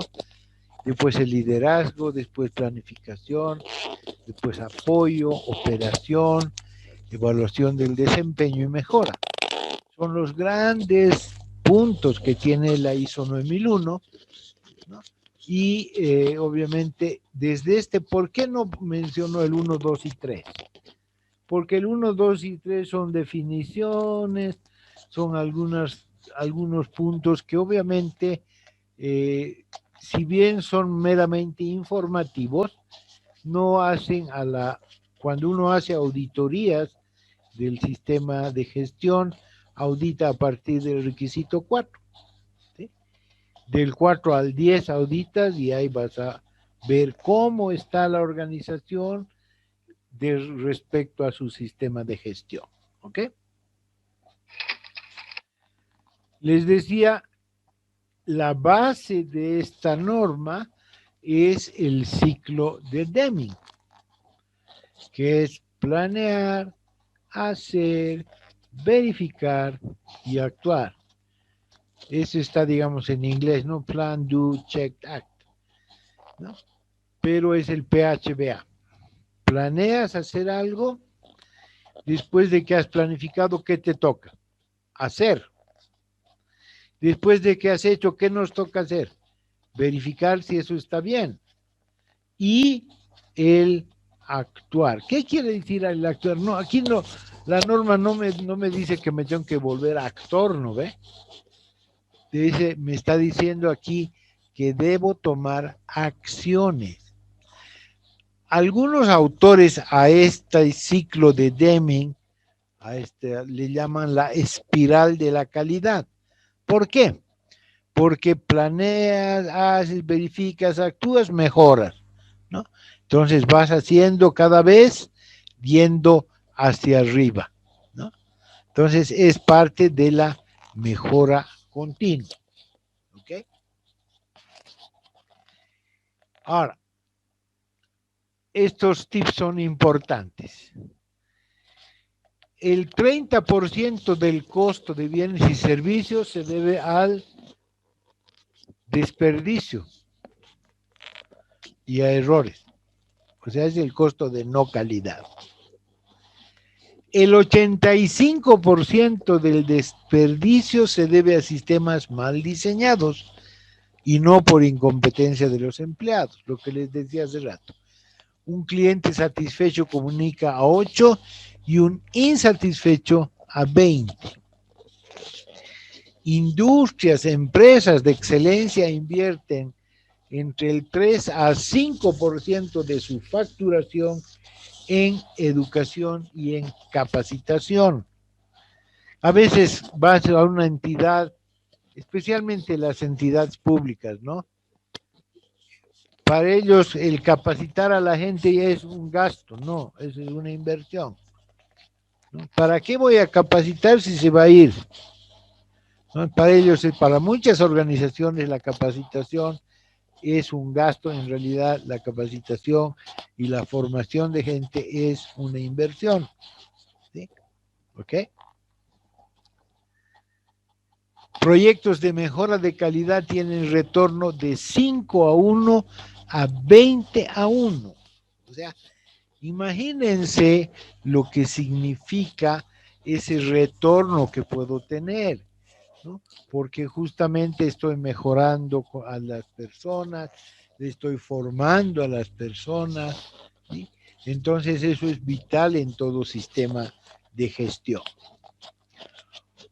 después el liderazgo, después planificación, después apoyo, operación, evaluación del desempeño y mejora. Son los grandes puntos que tiene la ISO 9001, ¿no? Y obviamente desde ¿por qué no menciono el 1, 2 y 3? Porque el 1, 2 y 3 son definiciones, son algunos puntos que obviamente, si bien son meramente informativos, no hacen cuando uno hace auditorías del sistema de gestión, audita a partir del requisito 4. ¿Sí? Del 4 al 10 auditas y ahí vas a ver cómo está la organización respecto a su sistema de gestión. ¿Ok? Les decía, la base de esta norma es el ciclo de Deming, que es planear, hacer, verificar y actuar. Eso está, digamos, en inglés, ¿no? Plan, do, check, act, ¿no? Pero es el PHBA. Planeas hacer algo, después de que has planificado, ¿qué te toca? Hacer. Después de que has hecho, ¿qué nos toca hacer? Verificar si eso está bien. Y el actuar. ¿Qué quiere decir el actuar? No, aquí no, la norma no me dice que me tengo que volver actor, ¿no ve? Me está diciendo aquí que debo tomar acciones. Algunos autores a este ciclo de Deming, le llaman la espiral de la calidad. ¿Por qué? Porque planeas, haces, verificas, actúas, mejoras, ¿no? Entonces vas haciendo cada vez yendo hacia arriba, ¿no? Entonces es parte de la mejora continua. ¿Ok? Ahora, estos tips son importantes. El 30% del costo de bienes y servicios se debe al desperdicio y a errores. O sea, es el costo de no calidad. El 85% del desperdicio se debe a sistemas mal diseñados y no por incompetencia de los empleados, lo que les decía hace rato. Un cliente satisfecho comunica a 8 y un insatisfecho a 20. Industrias, empresas de excelencia invierten entre el 3 a 5% de su facturación en educación y en capacitación. A veces vas a una entidad, especialmente las entidades públicas, ¿no? Para ellos el capacitar a la gente ya es un gasto, no, es una inversión. ¿No? ¿Para qué voy a capacitar si se va a ir? ¿No? Para ellos, para muchas organizaciones, la capacitación es un gasto. En realidad, la capacitación y la formación de gente es una inversión. ¿Sí? ¿Ok? Proyectos de mejora de calidad tienen retorno de 5-1 a 20-1. O sea, imagínense lo que significa ese retorno que puedo tener, ¿no? Porque justamente estoy mejorando a las personas, estoy formando a las personas, ¿sí? Entonces eso es vital en todo sistema de gestión.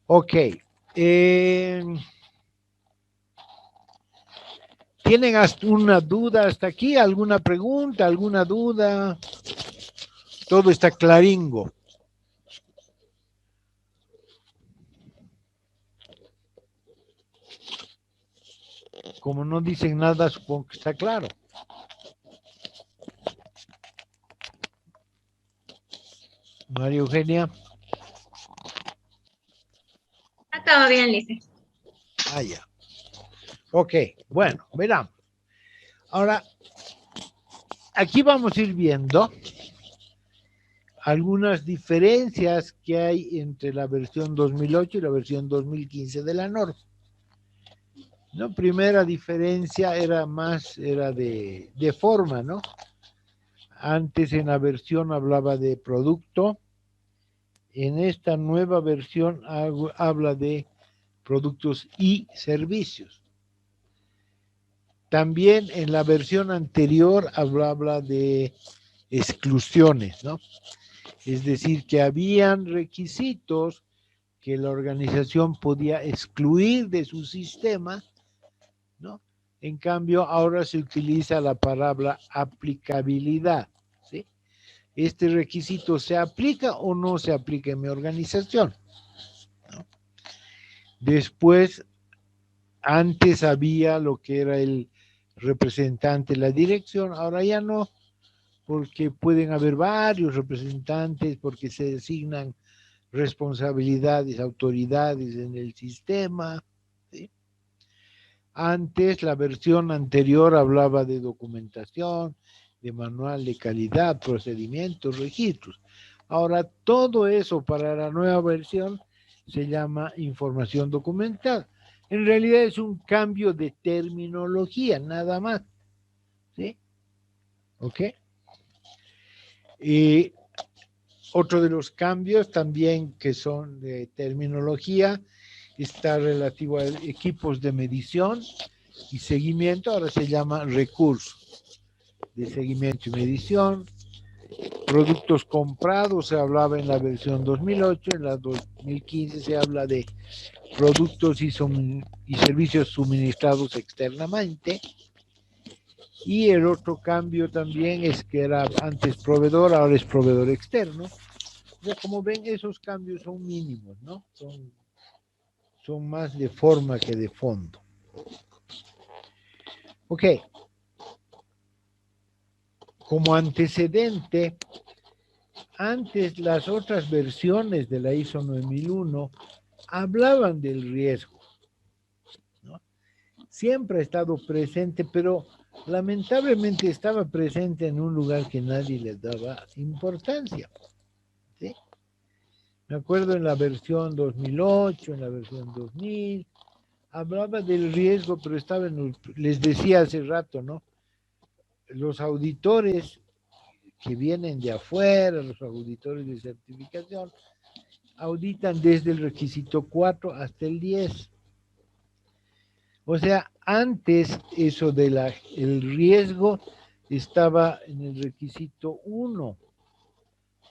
Ok. ¿Tienen una duda hasta aquí? ¿Alguna pregunta? ¿Alguna duda? Todo está claringo. Como no dicen nada, supongo que está claro. María Eugenia. Todo bien, Lice. Ah, ya. Ok, bueno, verán. Ahora, aquí vamos a ir viendo algunas diferencias que hay entre la versión 2008 y la versión 2015 de la norma. La primera diferencia era de forma, ¿no? Antes en la versión hablaba de producto, en esta nueva versión habla de productos y servicios. También en la versión anterior hablaba de exclusiones, ¿no? Es decir, que habían requisitos que la organización podía excluir de su sistema, ¿no? En cambio, ahora se utiliza la palabra aplicabilidad, ¿sí? Este requisito se aplica o no se aplica en mi organización, ¿no? Después, antes había lo que era el representante de la dirección, ahora ya no, porque pueden haber varios representantes, porque se designan responsabilidades, autoridades en el sistema, ¿sí? Antes, la versión anterior hablaba de documentación, de manual de calidad, procedimientos, registros. Ahora, todo eso para la nueva versión se llama información documental. En realidad es un cambio de terminología, nada más. ¿Sí? ¿Ok? Y otro de los cambios también que son de terminología está relativo a equipos de medición y seguimiento, ahora se llama recursos de seguimiento y medición. Productos comprados se hablaba en la versión 2008, en la 2015 se habla de productos y servicios suministrados externamente. Y el otro cambio también es que era antes proveedor, ahora es proveedor externo. O sea, como ven, esos cambios son mínimos, ¿no? Son más de forma que de fondo. Ok. Como antecedente, antes las otras versiones de la ISO 9001 hablaban del riesgo, ¿no? Siempre ha estado presente, pero lamentablemente estaba presente en un lugar que nadie le daba importancia, ¿sí? Me acuerdo en la versión 2008, en la versión 2000, hablaba del riesgo, pero estaba les decía hace rato, ¿no? Los auditores que vienen de afuera, los auditores de certificación, auditan desde el requisito 4 hasta el 10. O sea, antes eso el riesgo estaba en el requisito 1.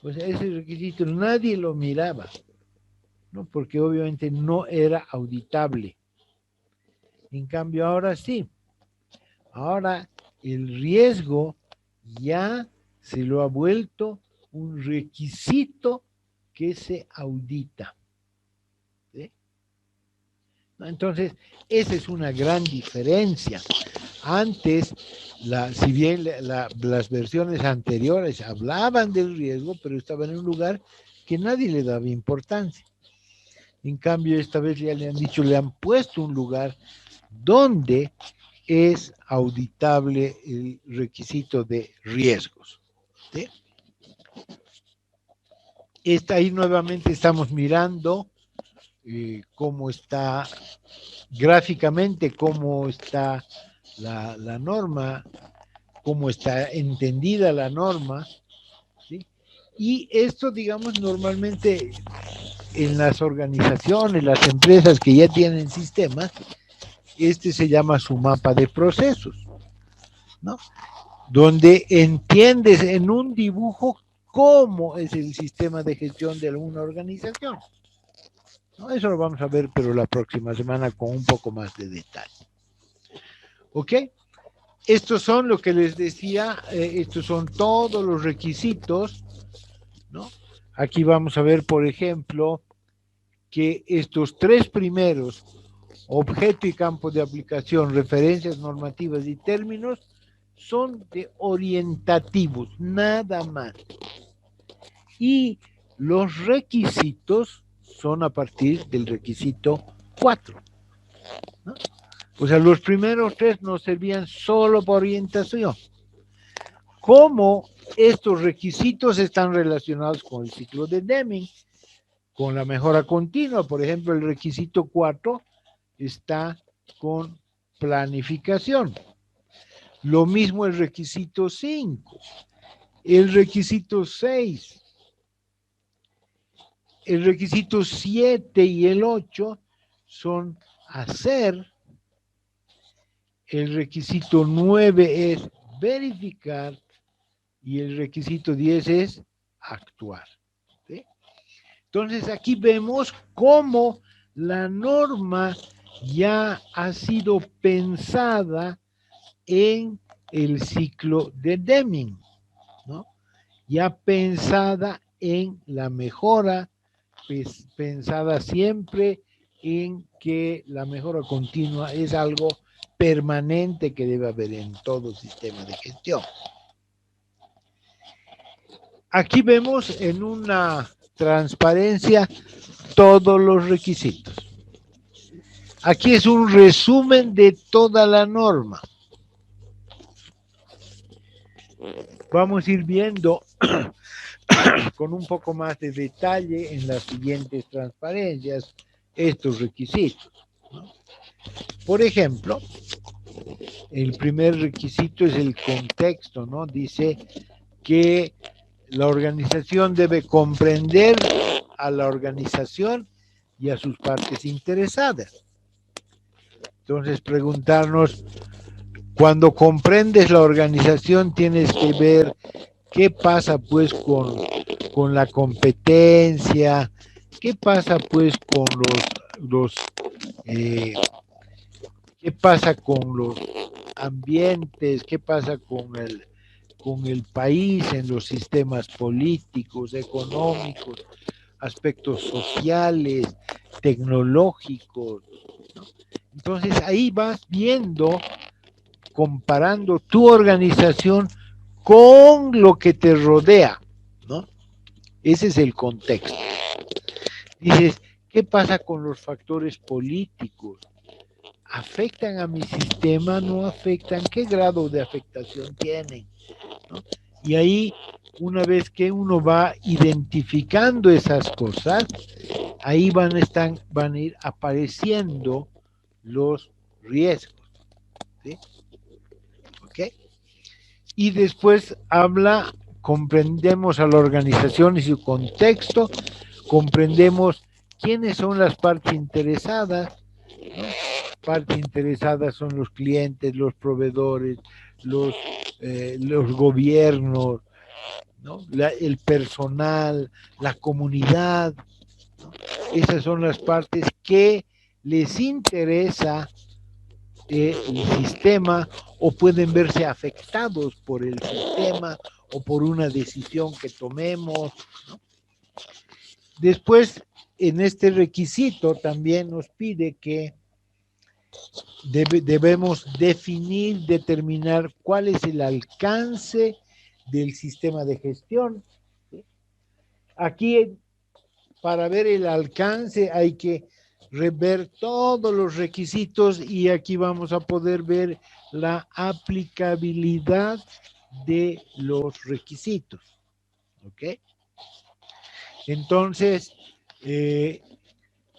O sea, ese requisito nadie lo miraba, ¿no? Porque obviamente no era auditable. En cambio, ahora sí. Ahora el riesgo ya se lo ha vuelto un requisito que se audita. ¿Sí? Entonces, esa es una gran diferencia. Antes, si bien las versiones anteriores hablaban del riesgo, pero estaban en un lugar que nadie le daba importancia. En cambio, esta vez ya le han dicho, le han puesto un lugar donde es auditable el requisito de riesgos. ¿Sí? Ahí nuevamente estamos mirando cómo está gráficamente, cómo está la norma, cómo está entendida la norma, ¿sí? Y esto, digamos, normalmente en las organizaciones, las empresas que ya tienen sistemas, se llama su mapa de procesos, ¿no? Donde entiendes en un dibujo cómo es el sistema de gestión de alguna organización, ¿no? Eso lo vamos a ver, pero la próxima semana con un poco más de detalle. ¿Ok? Estos son lo que les decía, estos son todos los requisitos, ¿no? Aquí vamos a ver, por ejemplo, que estos tres primeros, objeto y campo de aplicación, referencias normativas y términos, son de orientativos, nada más. Y los requisitos son a partir del requisito 4, ¿no? O sea, los primeros tres nos servían solo para orientación. Como estos requisitos están relacionados con el ciclo de Deming, con la mejora continua, por ejemplo, el requisito 4 está con planificación. Lo mismo el requisito 5, el requisito 6, el requisito 7 y el 8 son hacer. El requisito 9 es verificar y el requisito 10 es actuar. ¿Sí? Entonces aquí vemos cómo la norma ya ha sido pensada en el ciclo de Deming, ¿no? Ya pensada en la mejora, pues, pensada siempre en que la mejora continua es algo permanente que debe haber en todo sistema de gestión. Aquí vemos en una transparencia todos los requisitos. Aquí es un resumen de toda la norma. Vamos a ir viendo con un poco más de detalle en las siguientes transparencias estos requisitos, ¿no? Por ejemplo, el primer requisito es el contexto, ¿no? Dice que la organización debe comprender a la organización y a sus partes interesadas. Entonces, preguntarnos, cuando comprendes la organización, tienes que ver qué pasa pues con la competencia, qué pasa pues con qué pasa con los ambientes, qué pasa con el país en los sistemas políticos, económicos, aspectos sociales, tecnológicos, ¿no? Entonces ahí vas viendo, comparando tu organización con lo que te rodea, ¿no? Ese es el contexto. Dices, ¿qué pasa con los factores políticos? ¿Afectan a mi sistema? ¿No afectan? ¿Qué grado de afectación tienen? ¿No? Y ahí, una vez que uno va identificando esas cosas, ahí van a ir apareciendo los riesgos, ¿sí? ¿Ok? Y después comprendemos a la organización y su contexto, comprendemos quiénes son las partes interesadas, ¿no? Partes interesadas son los clientes, los proveedores, los gobiernos, ¿no? El personal, la comunidad, ¿no? Esas son las partes que les interesa el sistema o pueden verse afectados por el sistema o por una decisión que tomemos, ¿no? Después, en este requisito también nos pide que debemos determinar cuál es el alcance del sistema de gestión. ¿Sí? Aquí, para ver el alcance, hay que ver todos los requisitos y aquí vamos a poder ver la aplicabilidad de los requisitos. ¿Ok? Entonces,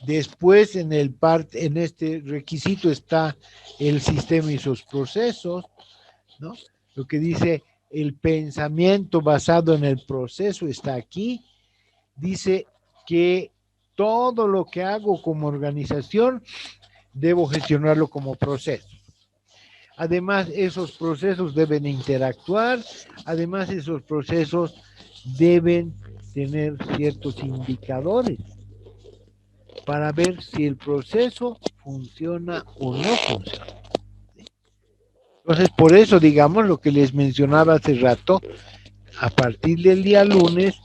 después en este requisito está el sistema y sus procesos, ¿no? Lo que dice el pensamiento basado en el proceso está aquí. Dice que todo lo que hago como organización debo gestionarlo como proceso. Además, esos procesos deben interactuar. Además, esos procesos deben tener ciertos indicadores para ver si el proceso funciona o no funciona. Entonces, por eso, digamos, lo que les mencionaba hace rato, a partir del día lunes,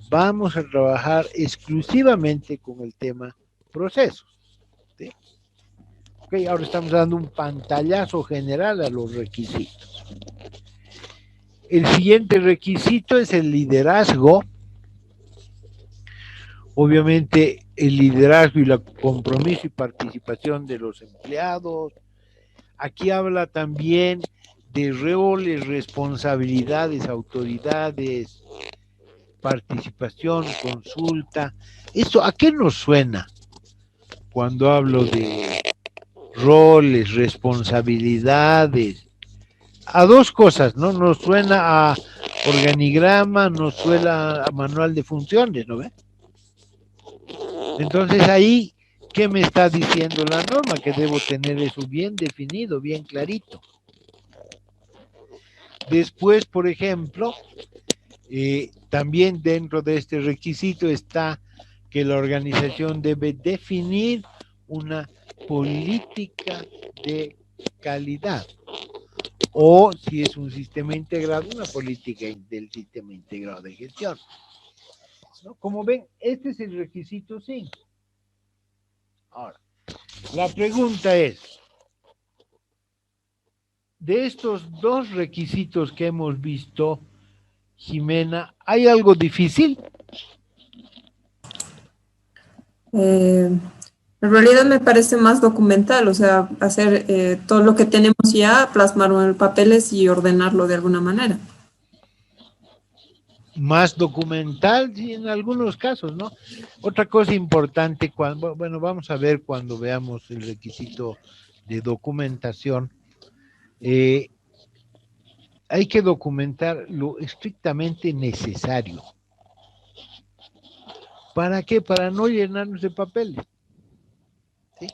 vamos a trabajar exclusivamente con el tema procesos. ¿Sí? Ok, ahora estamos dando un pantallazo general a los requisitos. El siguiente requisito es el liderazgo. Obviamente, el liderazgo y el compromiso y participación de los empleados. Aquí habla también de roles, responsabilidades, autoridades, participación, consulta. ¿Esto a qué nos suena cuando hablo de roles, responsabilidades? A dos cosas, ¿no? Nos suena a organigrama, nos suena a manual de funciones, ¿no ve? Entonces ahí, ¿qué me está diciendo la norma? Que debo tener eso bien definido, bien clarito. Después, por ejemplo, también dentro de este requisito está que la organización debe definir una política de calidad. O si es un sistema integrado, una política del sistema integrado de gestión. ¿No? Como ven, este es el requisito 5. Ahora, la pregunta es, de estos dos requisitos que hemos visto, Jimena, ¿hay algo difícil? En realidad me parece más documental, o sea, hacer todo lo que tenemos ya, plasmarlo en papeles y ordenarlo de alguna manera. Más documental, sí, en algunos casos, ¿no? Otra cosa importante, bueno, vamos a ver cuando veamos el requisito de documentación, hay que documentar lo estrictamente necesario. ¿Para qué? Para no llenarnos de papeles. ¿Sí?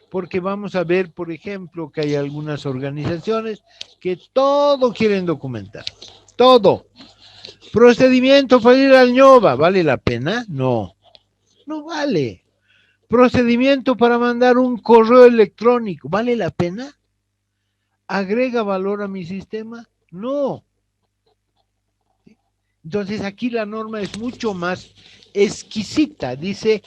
Porque vamos a ver, por ejemplo, que hay algunas organizaciones que todo quieren documentar. Todo. Procedimiento para ir al ñoba, ¿vale la pena? No. No vale. Procedimiento para mandar un correo electrónico, ¿vale la pena? ¿Agrega valor a mi sistema? No. Entonces aquí la norma es mucho más exquisita. Dice,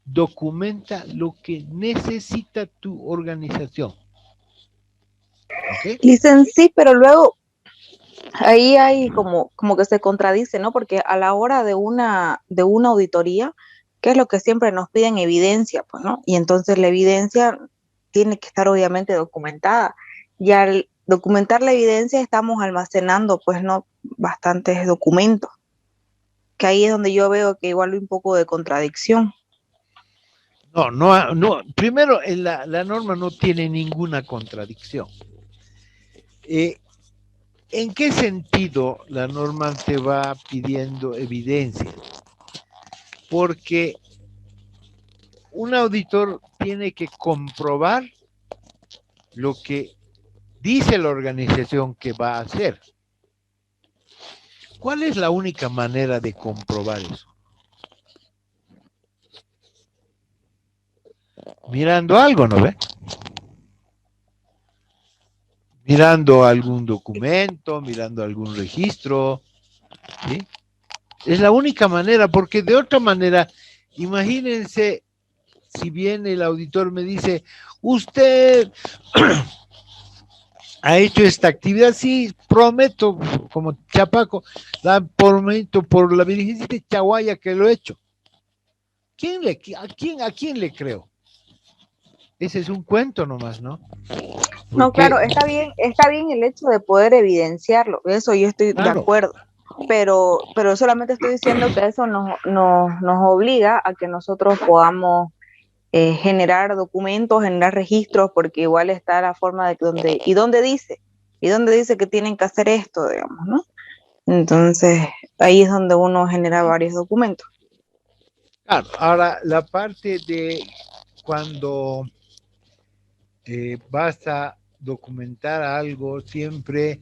documenta lo que necesita tu organización. ¿Okay? Dicen sí, pero luego ahí hay como que se contradice, ¿no? Porque a la hora de una auditoría, ¿qué es lo que siempre nos piden? Evidencia, pues, ¿no? Y entonces la evidencia tiene que estar obviamente documentada. Y al documentar la evidencia estamos almacenando, pues, ¿no? Bastantes documentos. Que ahí es donde yo veo que igual hay un poco de contradicción. No. Primero, la norma no tiene ninguna contradicción. ¿En qué sentido la norma te va pidiendo evidencia? Porque un auditor tiene que comprobar lo que dice la organización que va a hacer. ¿Cuál es la única manera de comprobar eso? Mirando algo, ¿no ve? Mirando algún documento, mirando algún registro, ¿sí? Es la única manera, porque de otra manera, imagínense si bien el auditor me dice, usted ha hecho esta actividad, sí, prometo, como Chapaco, prometo por la Virgencita de Chaguaya que lo he hecho. ¿A quién le creo? Ese es un cuento nomás, ¿no? No, Porque, claro, está bien el hecho de poder evidenciarlo, eso yo estoy de claro, acuerdo, pero solamente estoy diciendo que eso nos obliga a que nosotros podamos generar documentos, generar registros, porque igual está la forma de que y dónde dice que tienen que hacer esto, digamos, ¿no? Entonces, ahí es donde uno genera varios documentos. claro, ahora la parte de cuando vas a documentar algo, siempre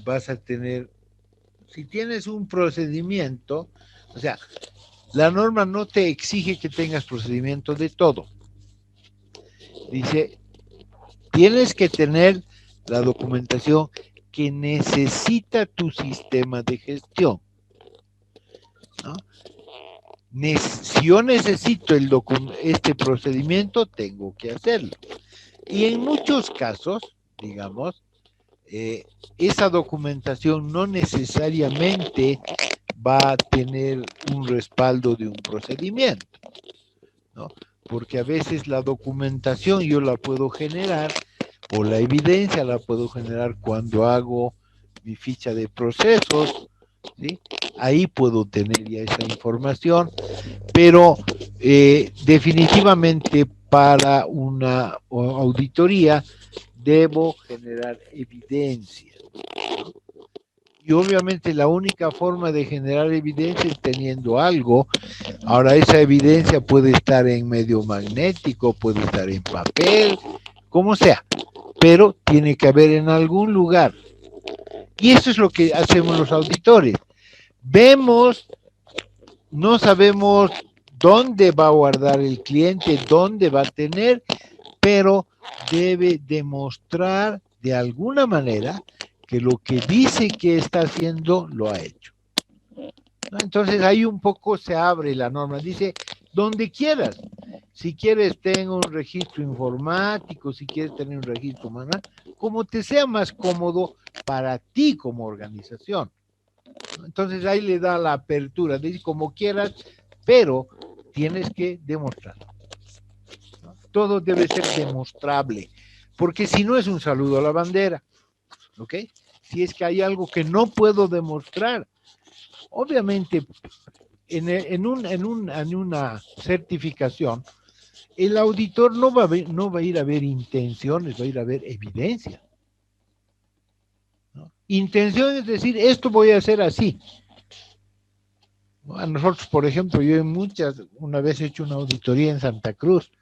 vas a tener, si tienes un procedimiento, o sea, la norma no te exige que tengas procedimiento de todo. Dice, tienes que tener la documentación que necesita tu sistema de gestión, ¿no? Si yo necesito este procedimiento, tengo que hacerlo. Y en muchos casos, digamos, esa documentación no necesariamente va a tener un respaldo de un procedimiento, ¿no? Porque a veces la documentación yo la puedo generar, o la evidencia la puedo generar cuando hago mi ficha de procesos, ¿sí? Ahí puedo tener ya esa información, pero definitivamente para una auditoría debo generar evidencia, ¿no? Y obviamente la única forma de generar evidencia es teniendo algo. Ahora esa evidencia puede estar en medio magnético, puede estar en papel, como sea, pero tiene que haber en algún lugar. Y eso es lo que hacemos los auditores. Vemos, no sabemos dónde va a guardar el cliente, dónde va a tener, pero debe demostrar de alguna manera que lo que dice que está haciendo lo ha hecho, ¿no? Entonces ahí un poco se abre la norma, dice donde quieras, si quieres tener un registro informático, si quieres tener un registro manual, como te sea más cómodo para ti como organización, ¿no? Entonces ahí le da la apertura, dice como quieras, pero tienes que demostrarlo, ¿no? Todo debe ser demostrable, porque si no es un saludo a la bandera, ¿ok? Si es que hay algo que no puedo demostrar, obviamente en una certificación, el auditor no va a ir a ver intenciones, va a ir a ver evidencia, ¿no? Intención es decir, esto voy a hacer así. A nosotros, por ejemplo, yo una vez he hecho una auditoría en Santa Cruz,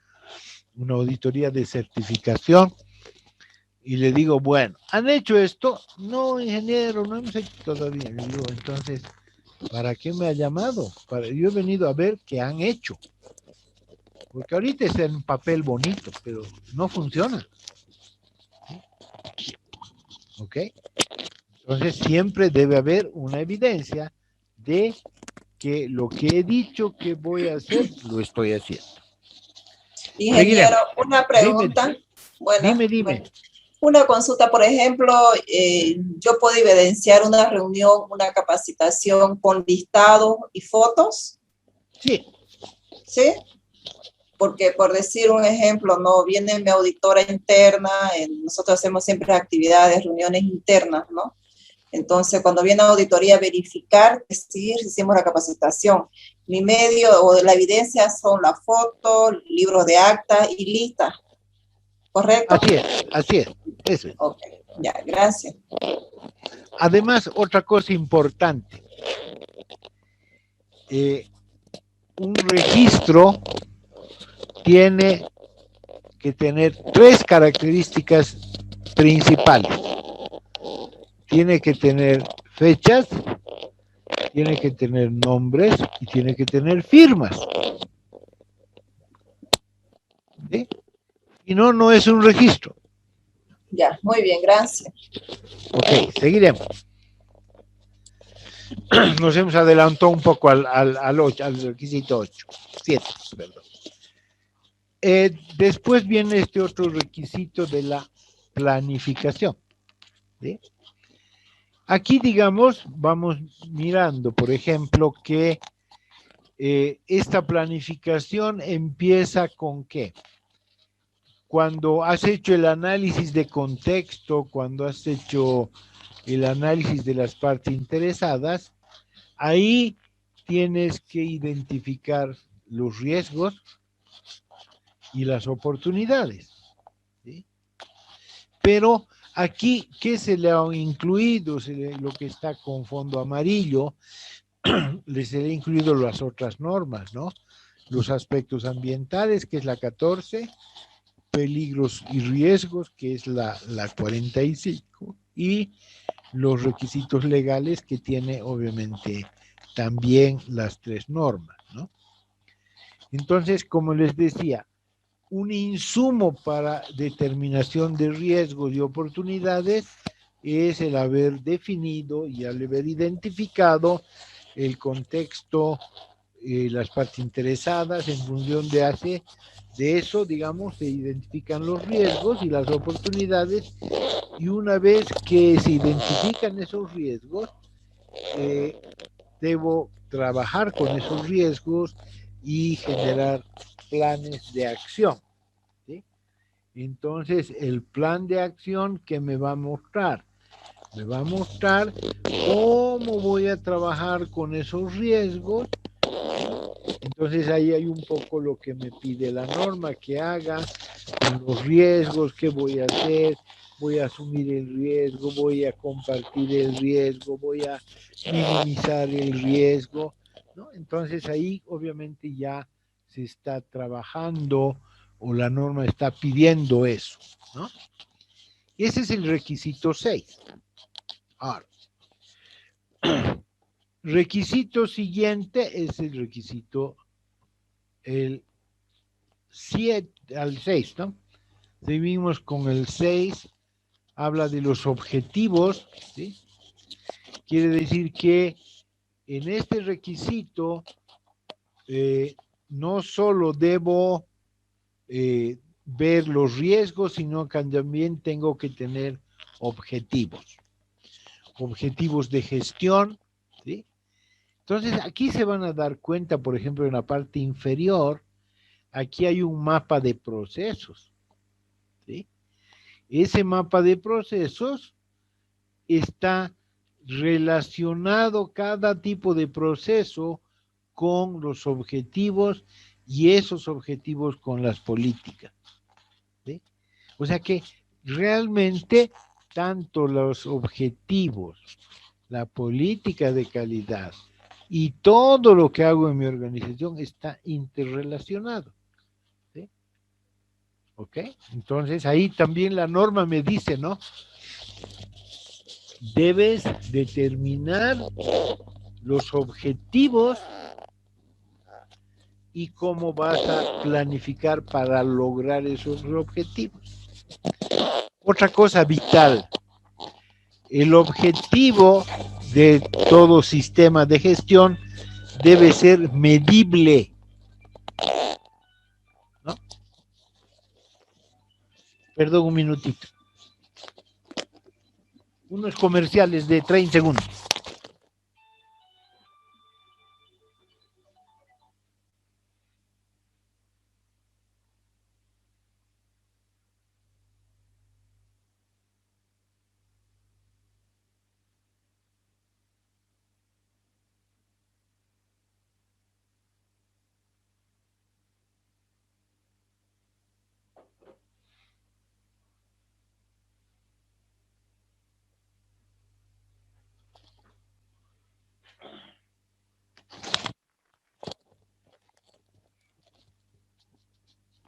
una auditoría de certificación, y le digo, bueno, ¿han hecho esto? No, ingeniero, no hemos hecho todavía. Le digo, entonces, ¿para qué me ha llamado? Yo he venido a ver qué han hecho. Porque ahorita es en papel bonito, pero no funciona. ¿Ok? Entonces, siempre debe haber una evidencia de que lo que he dicho que voy a hacer, lo estoy haciendo. Ingeniero, Seguiremos. una pregunta. Dime. Una consulta, por ejemplo, yo puedo evidenciar una reunión, una capacitación con listados y fotos. Sí. ¿Sí? Porque por decir un ejemplo, no viene mi auditora interna, nosotros hacemos siempre actividades, reuniones internas, ¿no? Entonces, cuando viene la auditoría a verificar que sí hicimos la capacitación, mi medio o la evidencia son la foto, libros de acta y listas, ¿correcto? Así es, eso es. Ok, ya, gracias. Además, otra cosa importante, un registro tiene que tener 3 características principales. Tiene que tener fechas, tiene que tener nombres y tiene que tener firmas. ¿Sí? Y no es un registro. Ya, muy bien, gracias. Ok, seguiremos. Nos hemos adelantado un poco al requisito 8, 7, perdón. Después viene este otro requisito de la planificación. ¿Sí? Aquí, digamos, vamos mirando, por ejemplo, que esta planificación empieza con ¿qué? Cuando has hecho el análisis de contexto, cuando has hecho el análisis de las partes interesadas, ahí tienes que identificar los riesgos y las oportunidades. ¿Sí? Pero aquí, ¿qué se le ha incluido? Lo que está con fondo amarillo, se le ha incluido las otras normas, ¿no? Los aspectos ambientales, que es la 14, peligros y riesgos, que es la 45, y los requisitos legales, que tiene obviamente también las 3 normas, ¿no? Entonces, como les decía, un insumo para determinación de riesgos y oportunidades es el haber definido y el haber identificado el contexto, las partes interesadas, en función de eso, digamos, se identifican los riesgos y las oportunidades, y una vez que se identifican esos riesgos, debo trabajar con esos riesgos y generar planes de acción. ¿Sí? Entonces, el plan de acción que me va a mostrar cómo voy a trabajar con esos riesgos. Entonces ahí hay un poco lo que me pide la norma que haga con los riesgos, qué voy a hacer, voy a asumir el riesgo, voy a compartir el riesgo, voy a minimizar el riesgo, ¿no? Entonces ahí obviamente ya se está trabajando o la norma está pidiendo eso, ¿no? Ese es el requisito 6. Ahora, requisito siguiente es el requisito el 7 al 6, ¿no? Seguimos con el 6, habla de los objetivos, ¿sí? Quiere decir que en este requisito no solo debo ver los riesgos, sino que también tengo que tener objetivos de gestión, ¿sí? Entonces aquí se van a dar cuenta, por ejemplo, en la parte inferior, aquí hay un mapa de procesos, ¿sí? Ese mapa de procesos está relacionado cada tipo de proceso con los objetivos y esos objetivos con las políticas, ¿sí? O sea que realmente tanto los objetivos, la política de calidad y todo lo que hago en mi organización está interrelacionado. ¿Sí? ¿Ok? Entonces ahí también la norma me dice, ¿no? Debes determinar los objetivos y cómo vas a planificar para lograr esos objetivos. Otra cosa vital, el objetivo de todo sistema de gestión debe ser medible, ¿no? Perdón, un minutito. Unos comerciales de 30 segundos.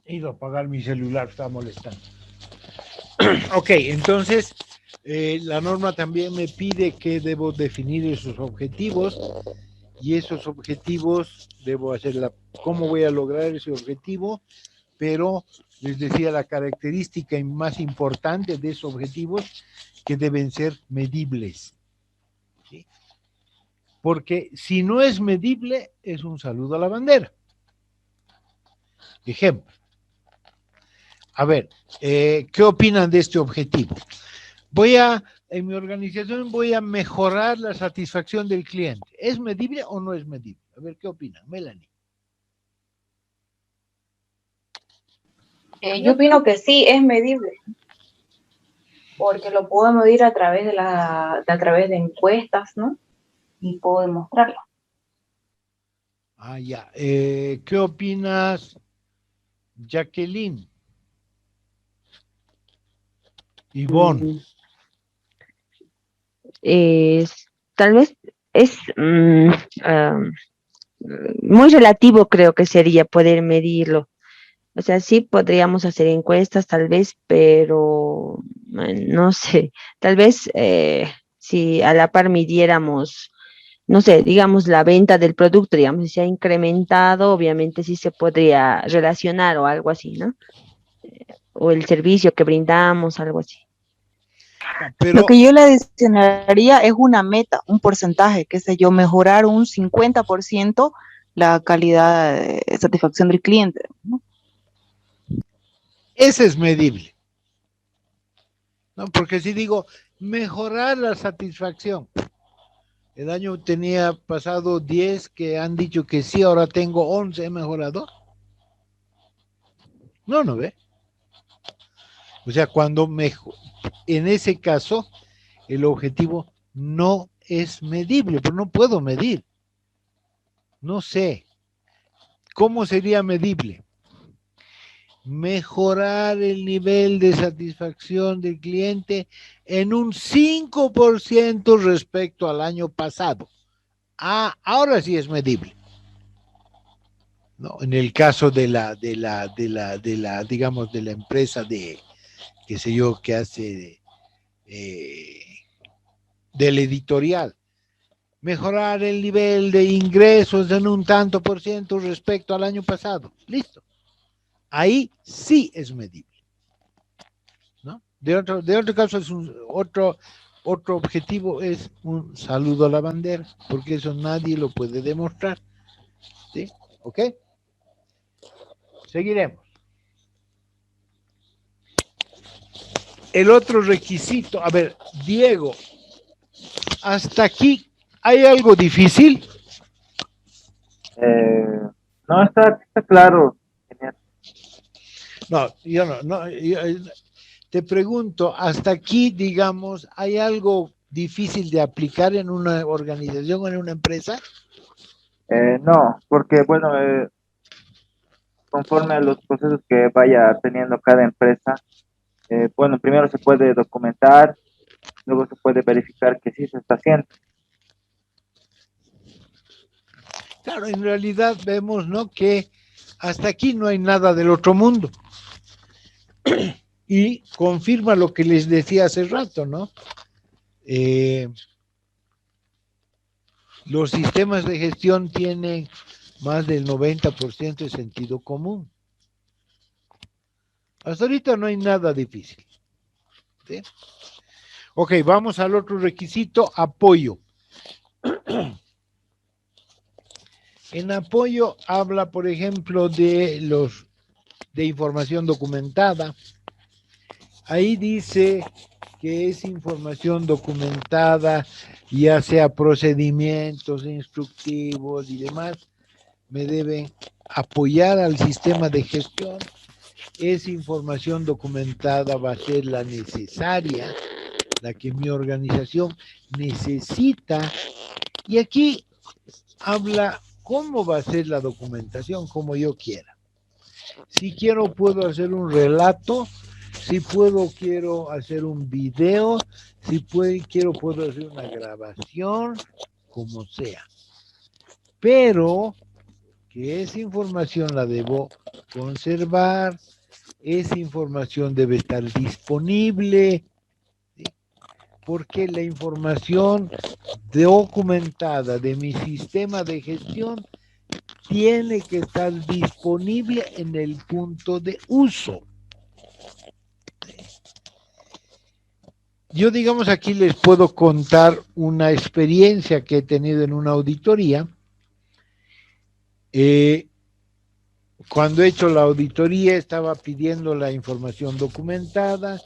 He ido a apagar mi celular, está molestando. Ok, entonces la norma también me pide que debo definir esos objetivos y esos objetivos debo cómo voy a lograr ese objetivo, pero les decía la característica más importante de esos objetivos que deben ser medibles. ¿Sí? Porque si no es medible, es un saludo a la bandera. Ejemplo, A ver, ¿qué opinan de este objetivo? En mi organización voy a mejorar la satisfacción del cliente. ¿Es medible o no es medible? A ver, ¿qué opinan? Melanie. Yo opino que sí, es medible, porque lo puedo medir a través a través de encuestas, ¿no? Y puedo demostrarlo. Ah, ya. ¿Qué opinas, Jacqueline? Ivonne. Tal vez es muy relativo, creo que sería poder medirlo. O sea, sí podríamos hacer encuestas tal vez, pero no sé, tal vez si a la par midiéramos, no sé, digamos la venta del producto, digamos, si se ha incrementado, obviamente sí se podría relacionar o algo así, ¿no? O el servicio que brindamos, algo así. Lo que yo le adicionaría es una meta, un porcentaje, qué sé yo, mejorar un 50% la calidad de satisfacción del cliente, ¿no? Ese es medible. ¿No? Porque si digo mejorar la satisfacción, el año tenía pasado 10 que han dicho que sí, ahora tengo 11, ¿he mejorado? No ve. O sea, en ese caso, el objetivo no es medible, pero no puedo medir. No sé. ¿Cómo sería medible? Mejorar el nivel de satisfacción del cliente en un 5% respecto al año pasado. Ah, ahora sí es medible. No, en el caso digamos, de la empresa qué sé yo, que hace del editorial. Mejorar el nivel de ingresos en un tanto por ciento respecto al año pasado. Listo. Ahí sí es medible. ¿No? De otro caso es otro objetivo es un saludo a la bandera, porque eso nadie lo puede demostrar. ¿Sí? ¿Ok? Seguiremos. El otro requisito, a ver, Diego, hasta aquí, ¿hay algo difícil? No, está claro. No, yo no, te pregunto, hasta aquí, digamos, ¿hay algo difícil de aplicar en una organización o en una empresa? No, porque bueno, conforme a los procesos que vaya teniendo cada empresa, bueno, primero se puede documentar, luego se puede verificar que sí se está haciendo. Claro, en realidad vemos, ¿no?, que hasta aquí no hay nada del otro mundo. Y confirma lo que les decía hace rato, ¿no? Los sistemas de gestión tienen más del 90% de sentido común. Hasta ahorita no hay nada difícil. ¿Sí? Ok, vamos al otro requisito, apoyo. En apoyo habla, por ejemplo, de información documentada. Ahí dice que es información documentada, ya sea procedimientos instructivos y demás, me deben apoyar al sistema de gestión. Esa información documentada va a ser la necesaria, la que mi organización necesita. Y aquí habla cómo va a ser la documentación, como yo quiera. Si quiero, puedo hacer un relato. Si quiero hacer un video. Si quiero, puedo hacer una grabación, como sea. Pero que esa información la debo conservar, esa información debe estar disponible, ¿sí? Porque la información documentada de mi sistema de gestión tiene que estar disponible en el punto de uso. Yo, digamos, aquí les puedo contar una experiencia que he tenido en una auditoría. cuando he hecho la auditoría estaba pidiendo la información documentada.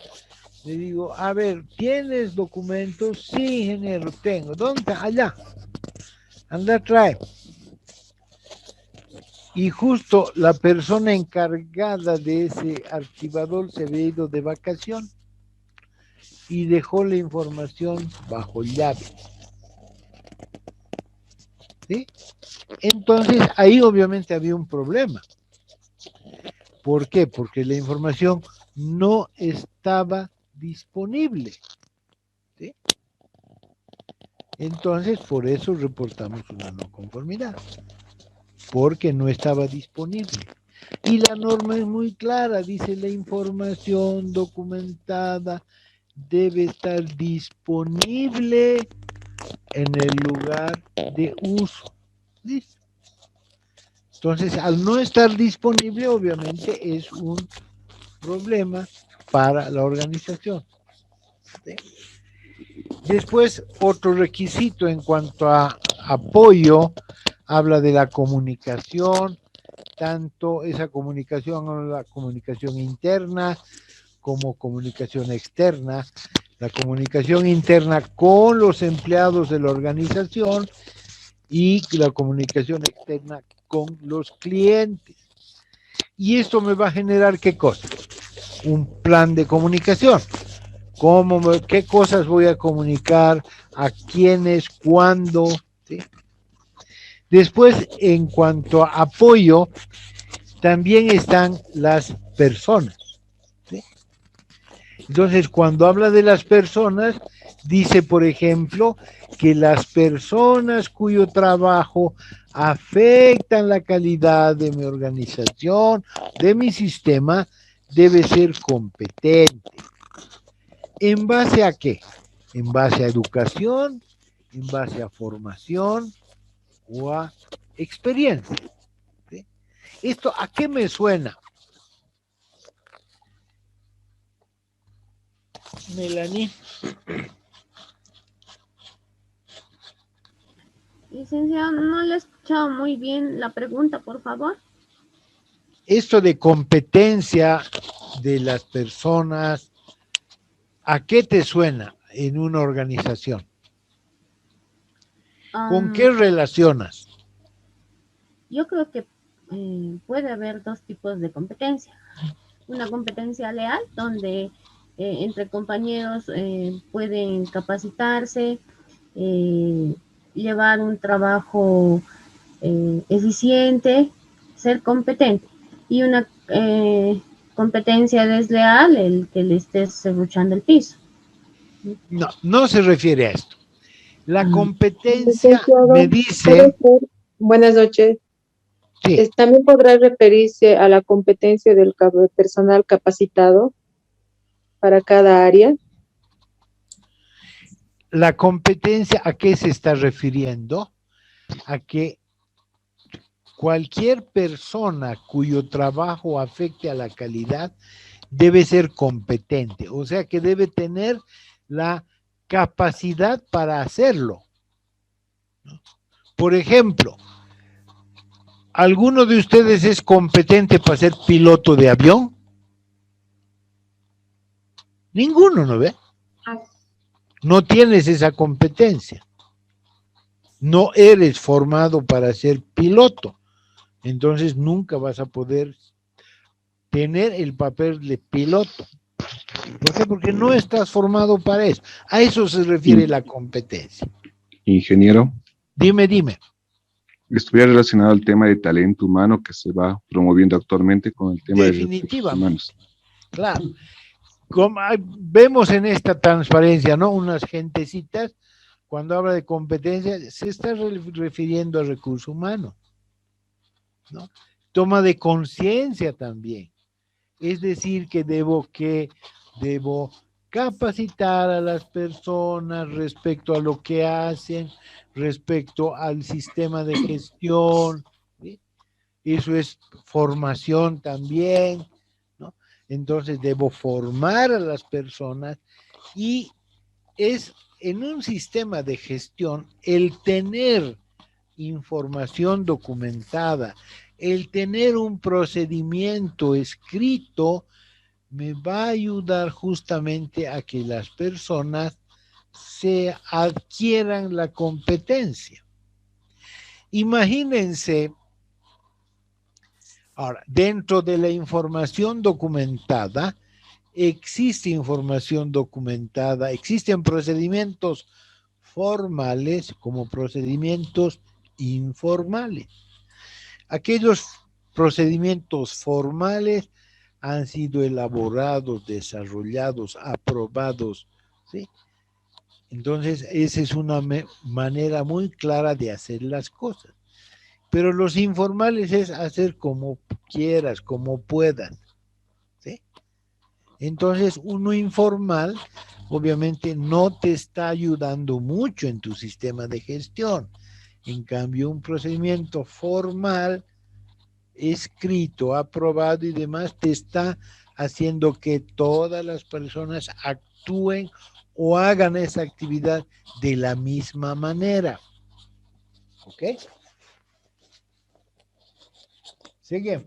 Le digo, a ver, ¿tienes documentos? Sí, ingeniero, tengo. ¿Dónde está? Allá. Anda, trae. Y justo la persona encargada de ese archivador se había ido de vacación y dejó la información bajo llave. ¿Sí? Entonces, ahí obviamente había un problema. ¿Por qué? Porque la información no estaba disponible. ¿Sí? Entonces, por eso reportamos una no conformidad, porque no estaba disponible. Y la norma es muy clara, dice la información documentada debe estar disponible en el lugar de uso. ¿Listo? Entonces, al no estar disponible, obviamente es un problema para la organización. ¿Sí? Después, otro requisito en cuanto a apoyo, habla de la comunicación, tanto esa comunicación, la comunicación interna como comunicación externa, la comunicación interna con los empleados de la organización y la comunicación externa con los clientes. Y esto me va a generar ¿qué cosa? Un plan de comunicación. ¿Qué cosas voy a comunicar? ¿A quiénes? ¿Cuándo? ¿Sí? Después, en cuanto a apoyo, también están las personas. ¿Sí? Entonces, cuando habla de las personas, dice, por ejemplo, que las personas cuyo trabajo afectan la calidad de mi organización, de mi sistema, debe ser competente. ¿En base a qué? En base a educación, en base a formación o a experiencia. ¿Sí? ¿Esto a qué me suena? Melanie. Licenciado, no le he escuchado muy bien la pregunta, por favor. Esto de competencia de las personas, ¿a qué te suena en una organización? ¿Con qué relacionas? Yo creo que puede haber dos tipos de competencia. Una competencia leal, donde entre compañeros pueden capacitarse, llevar un trabajo eficiente, ser competente. Y una competencia desleal, el que le estés serruchando el piso. No, no se refiere a esto. La competencia me dice... Buenas noches. Sí. También podrá referirse a la competencia del personal capacitado para cada área. La competencia, ¿a qué se está refiriendo? A que cualquier persona cuyo trabajo afecte a la calidad debe ser competente, o sea que debe tener la capacidad para hacerlo. Por ejemplo, ¿alguno de ustedes es competente para ser piloto de avión? Ninguno, ¿no ve? No tienes esa competencia. No eres formado para ser piloto. Entonces nunca vas a poder tener el papel de piloto. ¿Por qué? Porque no estás formado para eso. A eso se refiere la competencia. Ingeniero. Dime. Estuviera relacionado al tema de talento humano que se va promoviendo actualmente con el tema de recursos humanos. Claro. Como vemos en esta transparencia, ¿no? Unas gentecitas, cuando habla de competencia, se está refiriendo a recursos humanos, ¿no? Toma de conciencia también. Es decir, que debo capacitar a las personas respecto a lo que hacen, respecto al sistema de gestión, ¿sí? Eso es formación también, ¿no? Entonces debo formar a las personas y es en un sistema de gestión el tener información documentada el tener un procedimiento escrito me va a ayudar justamente a que las personas se adquieran la competencia. Imagínense, ahora, dentro de la información documentada, existe información documentada, existen procedimientos formales como procedimientos informales. Aquellos procedimientos formales han sido elaborados, desarrollados, aprobados, ¿sí? Entonces, esa es una manera muy clara de hacer las cosas. Pero los informales es hacer como quieras, como puedas, ¿sí? Entonces, uno informal, obviamente, no te está ayudando mucho en tu sistema de gestión. En cambio, un procedimiento formal, escrito, aprobado y demás, te está haciendo que todas las personas actúen o hagan esa actividad de la misma manera. ¿Ok? Seguimos.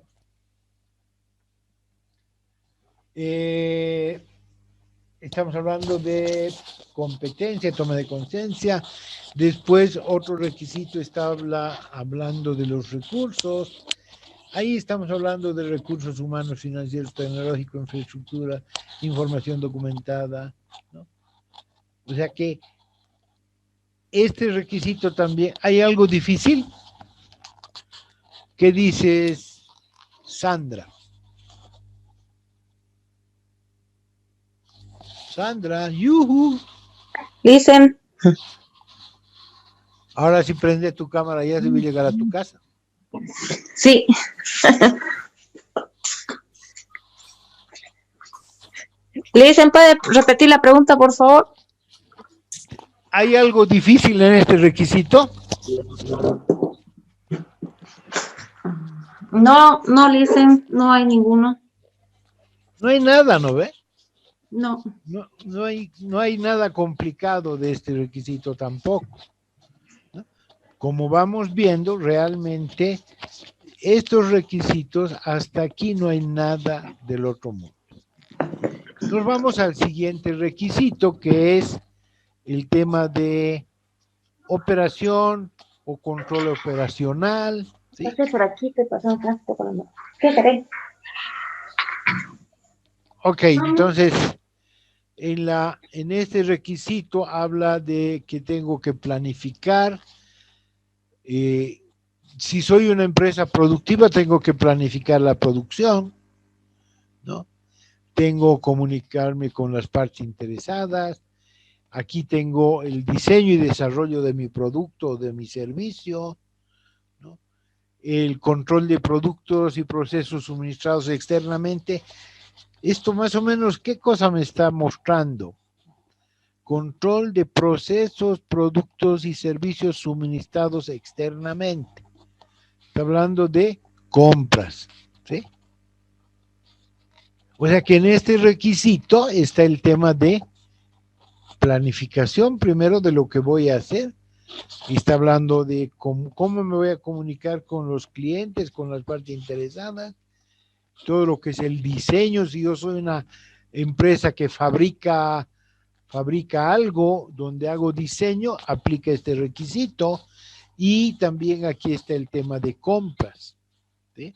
Estamos hablando de competencia, toma de conciencia. Después, otro requisito está hablando de los recursos. Ahí estamos hablando de recursos humanos, financieros, tecnológicos, infraestructura, información documentada, ¿no? O sea que este requisito también, ¿hay algo difícil? ¿Qué dices, Sandra? Sandra, yuhu. Dicen. Ahora sí prende tu cámara, ya debe llegar a tu casa. Sí. Dicen, ¿puede repetir la pregunta, por favor? ¿Hay algo difícil en este requisito? No, no, Listen, no hay ninguno. No hay nada, ¿no ve? No. No hay nada complicado de este requisito tampoco, ¿no? Como vamos viendo, realmente estos requisitos, hasta aquí no hay nada del otro mundo. Nos vamos al siguiente requisito, que es el tema de operación o control operacional, ¿sí? Por aquí te pasó un tránsito con la... ¿Qué querés? Ok, entonces, en este requisito habla de que tengo que planificar. Si soy una empresa productiva, tengo que planificar la producción, ¿no? Tengo que comunicarme con las partes interesadas. Aquí tengo el diseño y desarrollo de mi producto o de mi servicio, ¿no? El control de productos y procesos suministrados externamente. Esto más o menos, ¿qué cosa me está mostrando? Control de procesos, productos y servicios suministrados externamente. Está hablando de compras, ¿sí? O sea que en este requisito está el tema de planificación primero de lo que voy a hacer. Y está hablando de cómo me voy a comunicar con los clientes, con las partes interesadas, todo lo que es el diseño. Si yo soy una empresa que fabrica algo, donde hago diseño, aplica este requisito. Y también aquí está el tema de compras, ¿sí?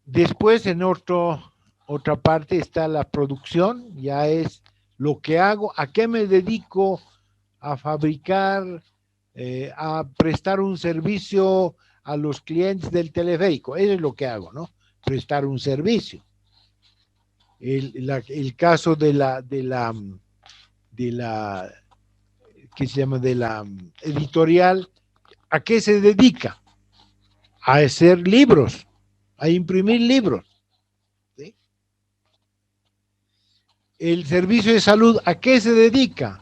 Después en otra parte está la producción, ya es lo que hago, a qué me dedico, a fabricar, a prestar un servicio a los clientes del teleférico. Eso es lo que hago, ¿no? Prestar un servicio. El caso de la ¿qué se llama? De la editorial, ¿a qué se dedica? A hacer libros, a imprimir libros, ¿sí? El servicio de salud, ¿a qué se dedica?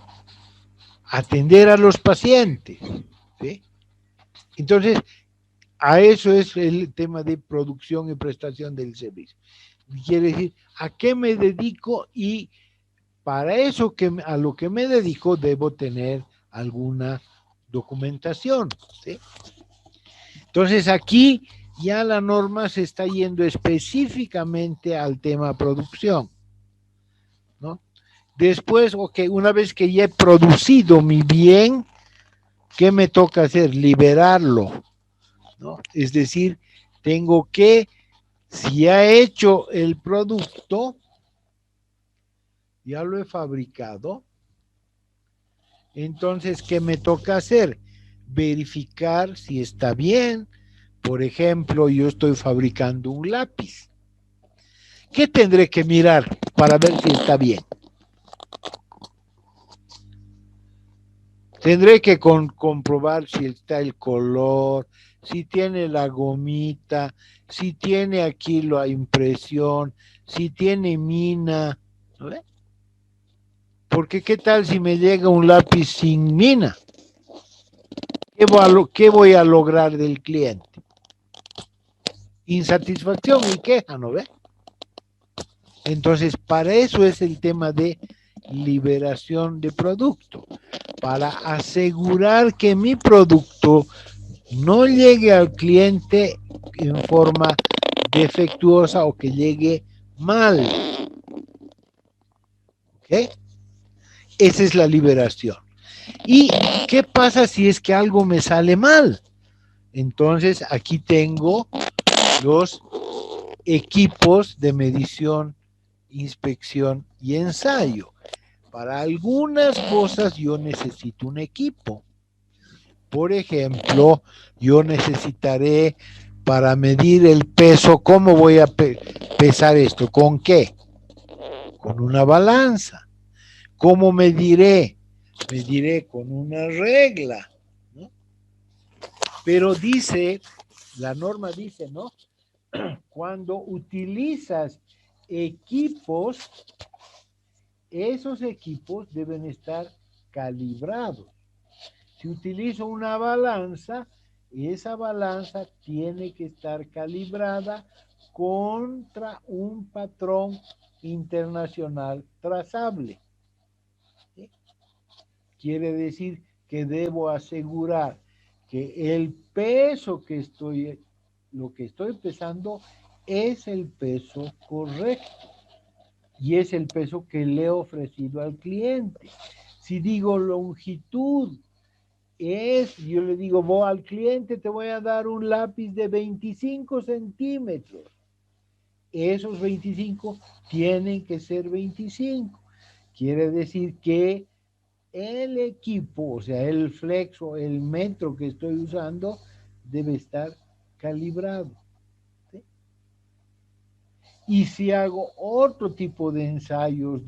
A atender a los pacientes, ¿sí? Entonces, a eso es el tema de producción y prestación del servicio. Quiere decir, ¿a qué me dedico? Y para eso, a lo que me dedico, debo tener alguna documentación, ¿sí? Entonces aquí ya la norma se está yendo específicamente al tema producción, ¿no? Después, ok, una vez que ya he producido mi bien, ¿qué me toca hacer? Liberarlo, ¿no? Es decir, tengo que, si ya he hecho el producto, ya lo he fabricado, entonces, ¿qué me toca hacer? Verificar si está bien. Por ejemplo, yo estoy fabricando un lápiz. ¿Qué tendré que mirar para ver si está bien? Tendré que comprobar si está el color, si tiene la gomita, si tiene aquí la impresión, si tiene mina. ¿No ve? Porque ¿qué tal si me llega un lápiz sin mina? ¿Qué voy a lograr del cliente? Insatisfacción y queja, ¿no ve? Entonces, para eso es el tema de liberación de producto, para asegurar que mi producto no llegue al cliente en forma defectuosa o que llegue mal. ¿Ok? Esa es la liberación. ¿Y qué pasa si es que algo me sale mal? Entonces, aquí tengo los equipos de medición, inspección y ensayo. Para algunas cosas yo necesito un equipo. Por ejemplo, yo necesitaré para medir el peso, ¿cómo voy a pesar esto? ¿Con qué? Con una balanza. ¿Cómo mediré? Mediré con una regla, ¿no? Pero dice, la norma dice, ¿no? Cuando utilizas equipos, esos equipos deben estar calibrados. Si utilizo una balanza, esa balanza tiene que estar calibrada contra un patrón internacional trazable. ¿Sí? Quiere decir que debo asegurar que el peso que lo que estoy pesando es el peso correcto y es el peso que le he ofrecido al cliente. Si digo longitud, yo le digo, al cliente te voy a dar un lápiz de 25 centímetros. Esos 25 tienen que ser 25. Quiere decir que el equipo, o sea, el flexo, el metro que estoy usando, debe estar calibrado. ¿Sí? Y si hago otro tipo de ensayos,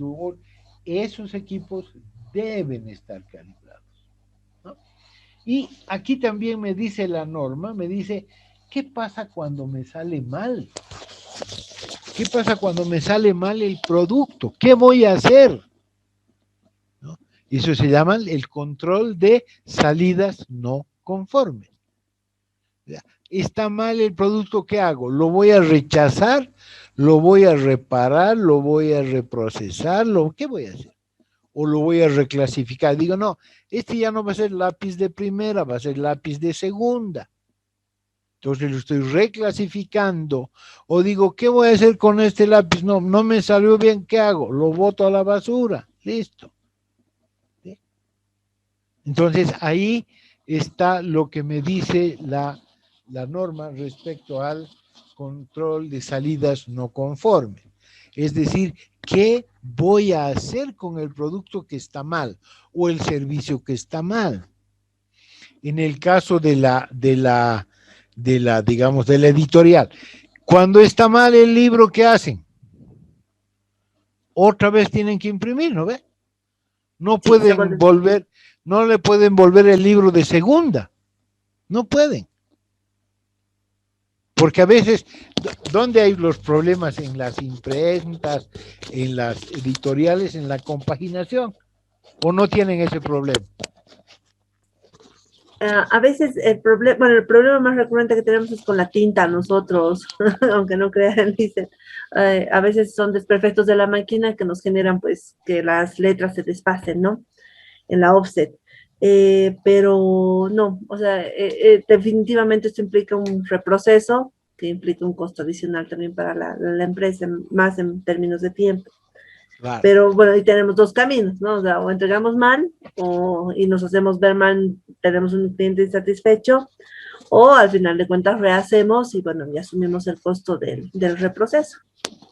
esos equipos deben estar calibrados. ¿No? Y aquí también me dice la norma, me dice, ¿qué pasa cuando me sale mal? ¿Qué pasa cuando me sale mal el producto? ¿Qué voy a hacer? ¿No? Eso se llama el control de salidas no conformes. Está mal el producto, ¿qué hago? ¿Lo voy a rechazar? ¿Lo voy a reparar? ¿Lo voy a reprocesar? ¿Qué voy a hacer? ¿O lo voy a reclasificar? Digo, no, este ya no va a ser lápiz de primera, va a ser lápiz de segunda. Entonces lo estoy reclasificando. O digo, ¿qué voy a hacer con este lápiz? No me salió bien, ¿qué hago? Lo boto a la basura. Listo. ¿Sí? Entonces ahí está lo que me dice la norma respecto al control de salidas no conformes. Es decir, ¿qué voy a hacer con el producto que está mal o el servicio que está mal? En el caso de la editorial, cuando está mal el libro, ¿qué hacen? Otra vez tienen que imprimir, ¿no ve? No pueden no le pueden volver el libro de segunda. No pueden. Porque a veces, ¿dónde hay los problemas? En las imprentas, en las editoriales, en la compaginación, ¿o no tienen ese problema? A veces el problema más recurrente que tenemos es con la tinta nosotros, aunque no crean, dicen, a veces son desperfectos de la máquina que nos generan pues que las letras se desfasen, ¿no? En la offset. pero no, o sea, definitivamente esto implica un reproceso que implica un costo adicional también para la empresa, más en términos de tiempo. Claro. Pero bueno, ahí tenemos dos caminos, ¿no? O sea, o entregamos mal y nos hacemos ver mal, tenemos un cliente insatisfecho, o al final de cuentas rehacemos y bueno, ya asumimos el costo del reproceso.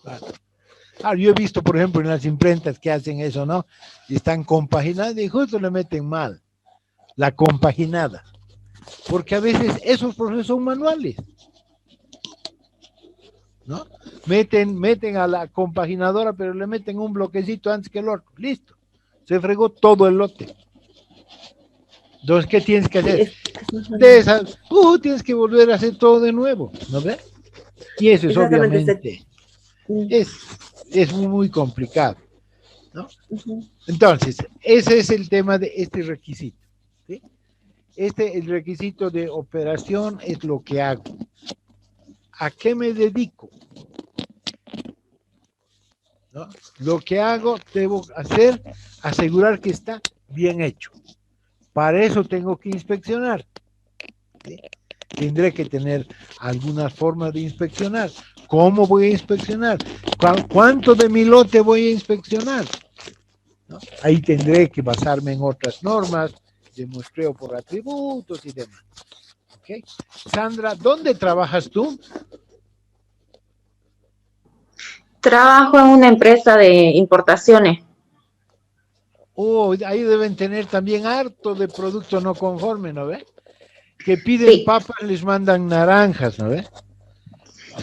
Claro. Claro, yo he visto, por ejemplo, en las imprentas que hacen eso, ¿no? Y están compaginando y justo le meten mal la compaginada. Porque a veces esos procesos son manuales, ¿no? Meten a la compaginadora, pero le meten un bloquecito antes que el otro. Listo. Se fregó todo el lote. Entonces, ¿qué tienes que hacer? De esas, tienes que volver a hacer todo de nuevo, ¿no ves? Y eso es obviamente, es muy complicado, ¿no? Entonces, ese es el tema de este requisito, ¿sí? El requisito de operación es lo que hago. ¿A qué me dedico? ¿No? Lo que hago, debo hacer, asegurar que está bien hecho. Para eso tengo que inspeccionar, ¿sí? Tendré que tener alguna forma de inspeccionar. ¿Cómo voy a inspeccionar? ¿Cuánto de mi lote voy a inspeccionar? ¿No? Ahí tendré que basarme en otras normas de muestreo por atributos y demás. ¿Okay? Sandra, ¿dónde trabajas tú? Trabajo en una empresa de importaciones. Ahí deben tener también harto de producto no conforme, ¿no ve? Que piden papas, les mandan naranjas, ¿no ve?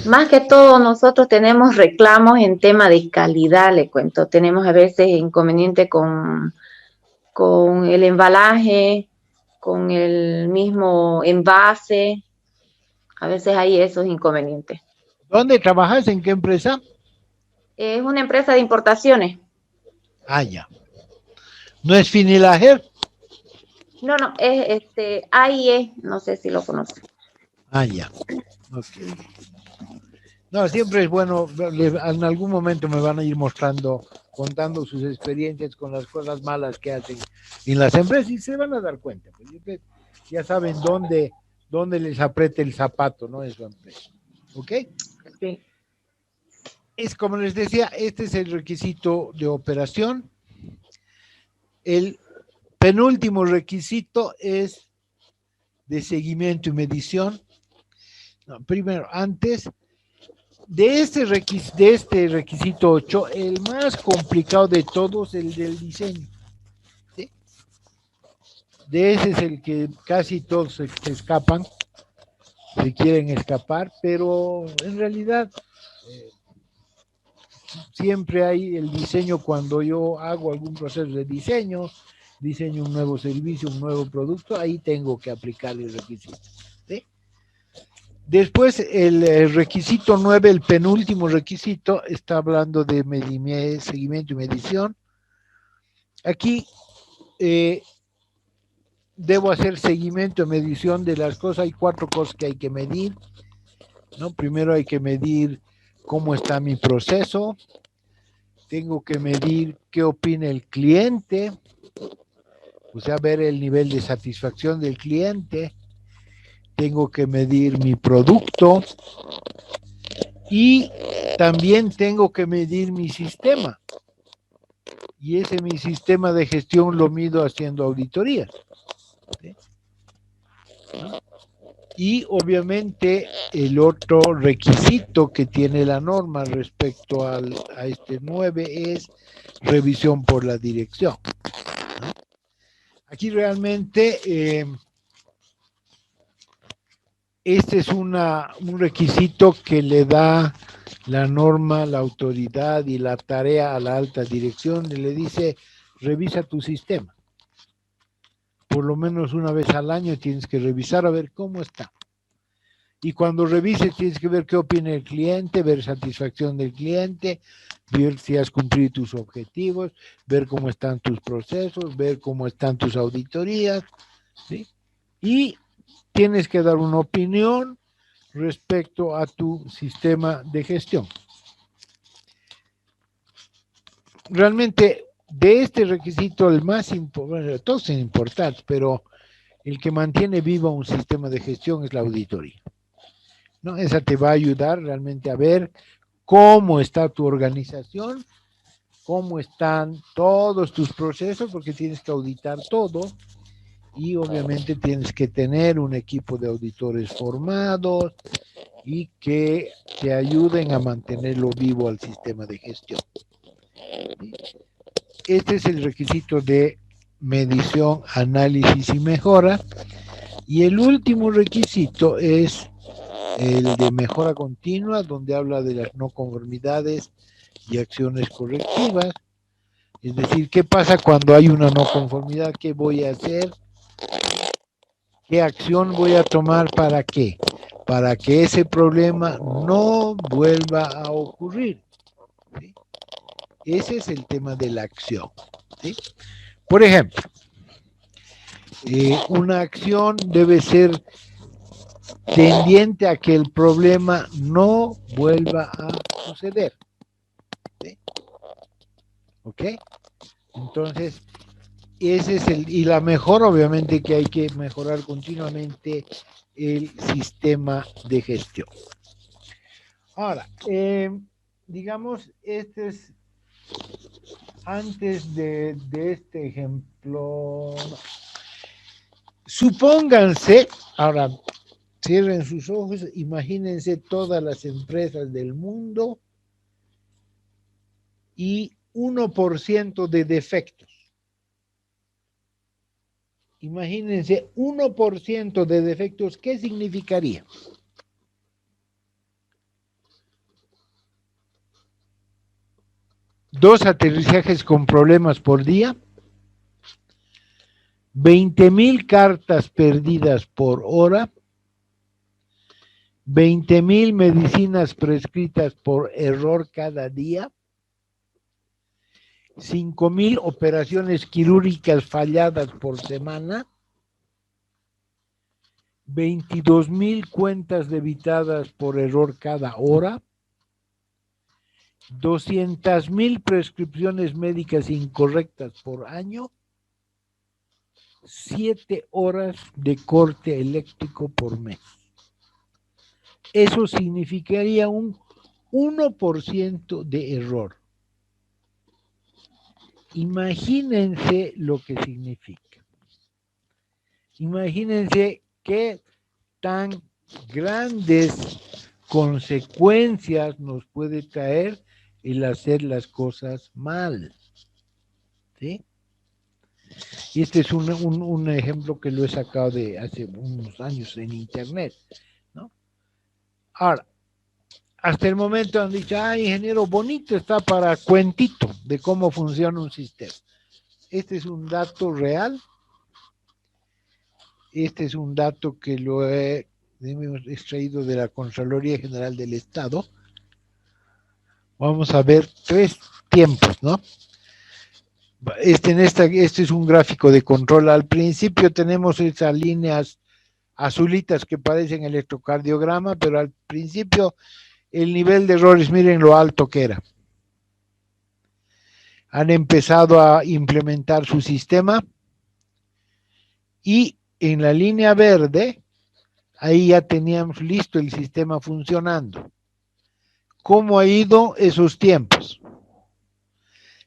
Más que todo, nosotros tenemos reclamos en tema de calidad, le cuento. Tenemos a veces inconveniente con el embalaje, con el mismo envase. A veces hay esos inconvenientes. ¿Dónde trabajas? ¿En qué empresa? Es una empresa de importaciones. Ah, ya. ¿No es Finilager? No, es AIE, no sé si lo conocen. Ah, ya. Okay. No, siempre es bueno, en algún momento me van a ir contando sus experiencias con las cosas malas que hacen en las empresas y se van a dar cuenta. Pues, ya saben dónde les aprieta el zapato, ¿no? En su empresa. ¿Ok? Sí. Es como les decía, este es el requisito de operación. El penúltimo requisito es de seguimiento y medición. No, primero, antes de este requisito 8, el más complicado de todos es el del diseño. ¿Sí? De ese es el que casi todos se escapan, se quieren escapar, pero en realidad siempre hay el diseño. Cuando yo hago algún proceso de diseño un nuevo servicio, un nuevo producto, ahí tengo que aplicar el requisito. ¿Sí? Después, el requisito 9, el penúltimo requisito, está hablando de seguimiento y medición. Aquí debo hacer seguimiento y medición de las cosas. Hay 4 cosas que hay que medir, ¿no? Primero hay que medir cómo está mi proceso. Tengo que medir qué opina el cliente, o sea, ver el nivel de satisfacción del cliente. Tengo que medir mi producto y también tengo que medir mi sistema. Y mi sistema de gestión lo mido haciendo auditorías. ¿Sí? ¿No? Y obviamente el otro requisito que tiene la norma respecto a este 9 es revisión por la dirección. ¿No? Aquí realmente este es un requisito que le da la norma, la autoridad y la tarea a la alta dirección, y le dice, revisa tu sistema. Por lo menos una vez al año tienes que revisar a ver cómo está. Y cuando revises tienes que ver qué opina el cliente, ver satisfacción del cliente, ver si has cumplido tus objetivos, ver cómo están tus procesos, ver cómo están tus auditorías, ¿sí? Y tienes que dar una opinión respecto a tu sistema de gestión. Realmente de este requisito, el más importante, bueno, todos son importantes, pero el que mantiene vivo un sistema de gestión es la auditoría, ¿no? Esa te va a ayudar realmente a ver cómo está tu organización, cómo están todos tus procesos, porque tienes que auditar todo y obviamente tienes que tener un equipo de auditores formados y que te ayuden a mantenerlo vivo al sistema de gestión. Este es el requisito de medición, análisis y mejora. Y el último requisito es el de mejora continua, donde habla de las no conformidades y acciones correctivas. Es decir, ¿qué pasa cuando hay una no conformidad? ¿Qué voy a hacer? ¿Qué acción voy a tomar para qué? Para que ese problema no vuelva a ocurrir. ¿Sí? Ese es el tema de la acción. ¿Sí? Por ejemplo, una acción debe ser tendiente a que el problema no vuelva a suceder. ¿Sí? ¿Ok? Entonces, ese es y la mejora, obviamente que hay que mejorar continuamente el sistema de gestión. Ahora, digamos, este es antes de este ejemplo. Supónganse, ahora cierren sus ojos, imagínense todas las empresas del mundo y 1% de defectos. Imagínense 1% de defectos, ¿qué significaría? Dos aterrizajes con problemas por día, 20,000 cartas perdidas por hora, 20,000 medicinas prescritas por error cada día, 5,000 operaciones quirúrgicas falladas por semana, 22,000 cuentas debitadas por error cada hora, 200,000 prescripciones médicas incorrectas por año, 7 horas de corte eléctrico por mes. Eso significaría un 1% de error. Imagínense lo que significa. Imagínense qué tan grandes consecuencias nos puede traer el hacer las cosas mal. ¿Sí? Y este es un ejemplo que lo he sacado de hace unos años en internet, ¿no? Ahora, hasta el momento han dicho, ingeniero, bonito está para cuentito de cómo funciona un sistema. Este es un dato real. Este es un dato que lo hemos extraído de la Contraloría General del Estado. Vamos a ver 3 tiempos, ¿no? Este es un gráfico de control. Al principio tenemos esas líneas azulitas que parecen electrocardiograma, pero al principio el nivel de errores, miren lo alto que era. Han empezado a implementar su sistema y en la línea verde, ahí ya teníamos listo el sistema funcionando. ¿Cómo ha ido esos tiempos?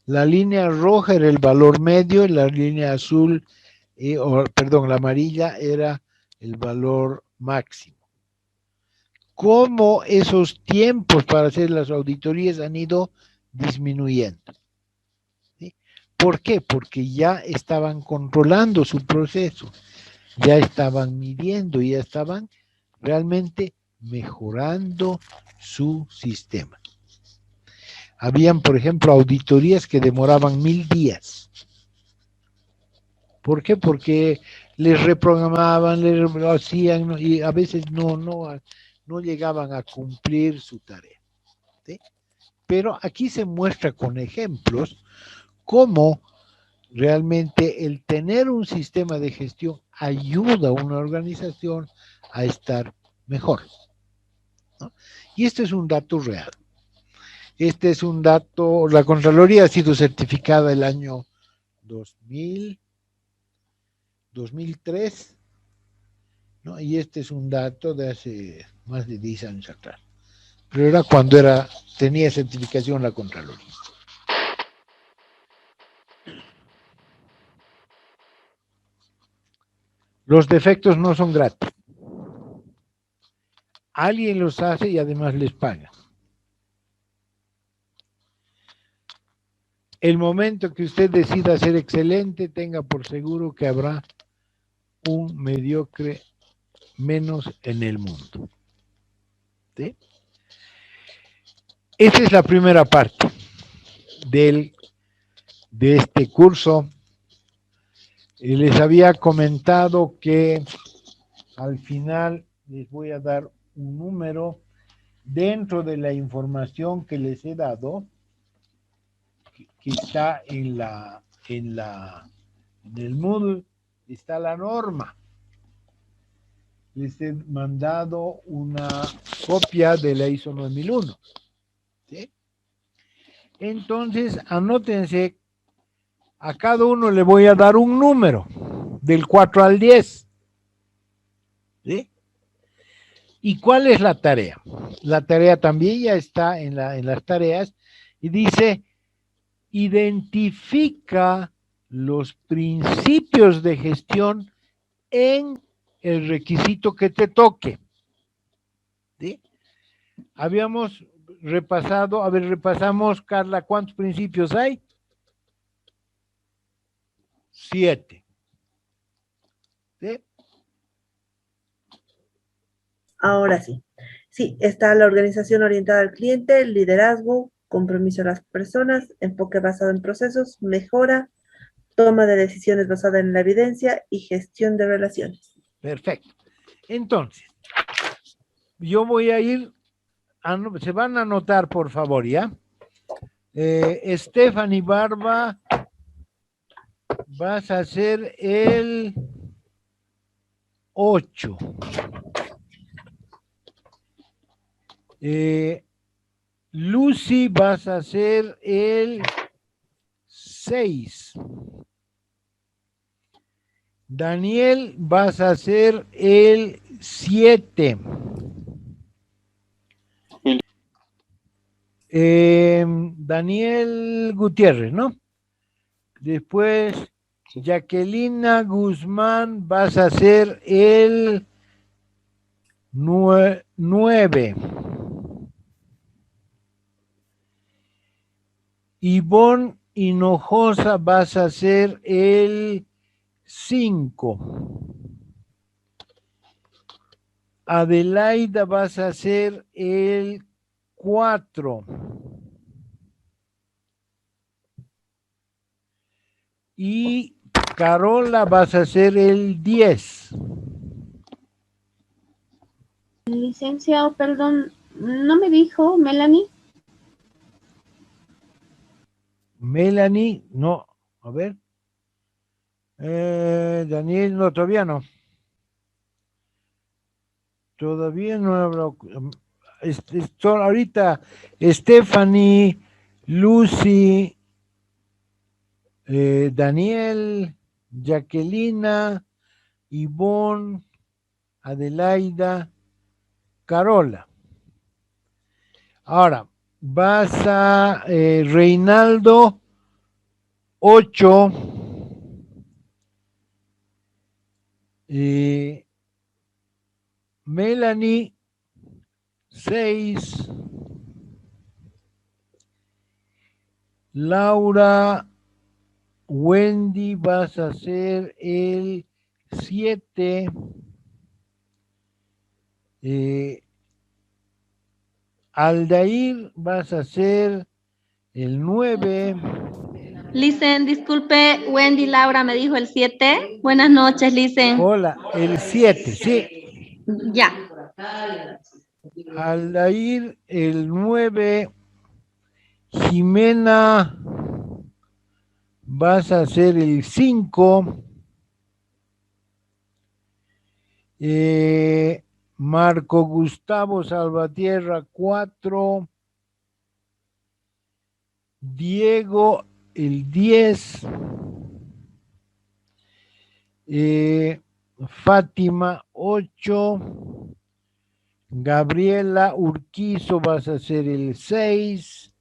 La línea roja era el valor medio, y la línea azul, la amarilla era el valor máximo. ¿Cómo esos tiempos para hacer las auditorías han ido disminuyendo? ¿Sí? ¿Por qué? Porque ya estaban controlando su proceso, ya estaban midiendo, ya estaban realmente mejorando su sistema. Habían, por ejemplo, auditorías que demoraban 1,000 días. ¿Por qué? Porque les reprogramaban, lo hacían y a veces no llegaban a cumplir su tarea. ¿Sí? Pero aquí se muestra con ejemplos cómo realmente el tener un sistema de gestión ayuda a una organización a estar mejor, ¿no? Y este es un dato real. Este es un dato, la Contraloría ha sido certificada el año 2003, ¿no? Y este es un dato de hace más de 10 años atrás. Pero era cuando tenía certificación la Contraloría. Los defectos no son gratis. Alguien los hace y además les paga. El momento que usted decida ser excelente, tenga por seguro que habrá un mediocre menos en el mundo. ¿Sí? Esa es la primera parte de este curso. Les había comentado que al final les voy a dar un número dentro de la información que les he dado, que está en el Moodle, está la norma. Les he mandado una copia de la ISO 9001. ¿Sí? Entonces, anótense, a cada uno le voy a dar un número, del 4 al 10. ¿Sí? ¿Y cuál es la tarea? La tarea también ya está en las tareas y dice, identifica los principios de gestión en el requisito que te toque. ¿Sí? Habíamos repasado, repasamos, Carla, ¿cuántos principios hay? 7. ¿Sí? Ahora sí. Sí, está la organización orientada al cliente, el liderazgo, compromiso de las personas, enfoque basado en procesos, mejora, toma de decisiones basada en la evidencia y gestión de relaciones. Perfecto. Entonces, yo voy a ir, se van a anotar, por favor, ¿ya? Stephanie Barba, vas a hacer el 8. Lucy, vas a hacer el 6. Daniel, vas a hacer el 7. Daniel Gutiérrez, ¿no? Después, Jacquelina Guzmán, vas a hacer el 9. Ivonne Hinojosa, vas a hacer el 5. Adelaida, vas a hacer el 4. Y Carola, vas a hacer el 10. Licenciado, perdón, ¿no me dijo Melanie? Melanie, no, a ver. Daniel, no, todavía no. Todavía no habrá. Ahorita Stephanie, Lucy, Daniel, Jacquelina, Ivonne, Adelaida, Carola. Ahora, vas a Reinaldo 8. Melanie 6. Laura, Wendy, vas a hacer el 7. Aldair, vas a hacer el 9. Licen, disculpe, Wendy Laura me dijo el 7. Buenas noches, Licen. Hola, el 7, sí. Ya. Aldair, el 9. Jimena, vas a hacer el 5. Marco Gustavo Salvatierra, 4. Diego el 10, Fátima 8, Gabriela Urquizo vas a ser el 6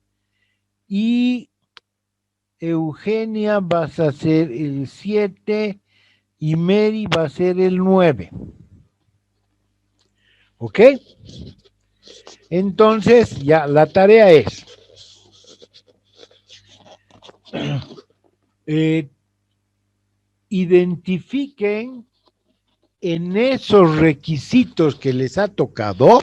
y Eugenia vas a ser el 7 y Mary va a ser el 9. ¿Ok? Entonces, ya la tarea es identifiquen en esos requisitos que les ha tocado,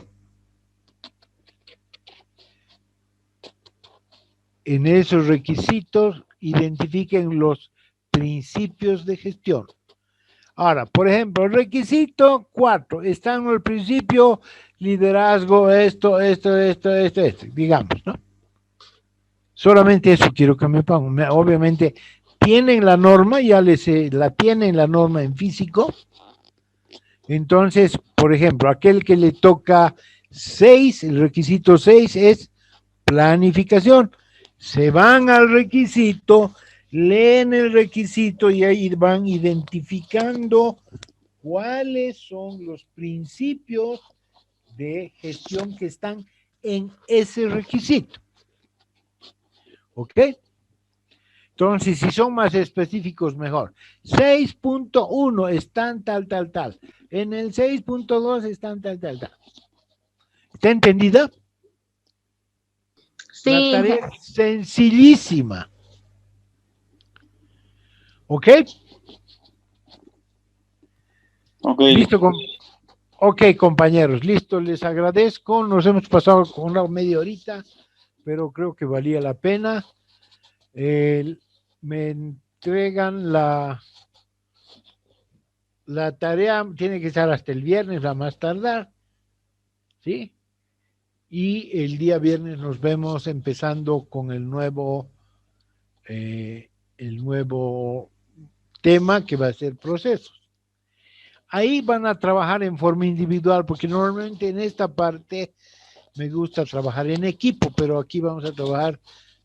identifiquen los principios de gestión. Ahora, por ejemplo, requisito 4, está en el principio liderazgo, esto, digamos, ¿no? Solamente eso quiero que me pongan. Obviamente, tienen la norma, la tienen la norma en físico. Entonces, por ejemplo, aquel que le toca 6, el requisito 6 es planificación. Se van al requisito, leen el requisito y ahí van identificando cuáles son los principios de gestión que están en ese requisito. ¿Ok? Entonces, si son más específicos, mejor. 6.1 están tal. En el 6.2 están tal. ¿Está entendida? Sí. La tarea es sencillísima. ¿Ok? Ok. Listo. Ok, compañeros, listo, les agradezco. Nos hemos pasado con una media horita, pero creo que valía la pena. Me entregan la tarea, tiene que estar hasta el viernes, a más tardar, ¿sí? Y el día viernes nos vemos empezando con el nuevo tema que va a ser procesos. Ahí van a trabajar en forma individual, porque normalmente en esta parte me gusta trabajar en equipo, pero aquí vamos a trabajar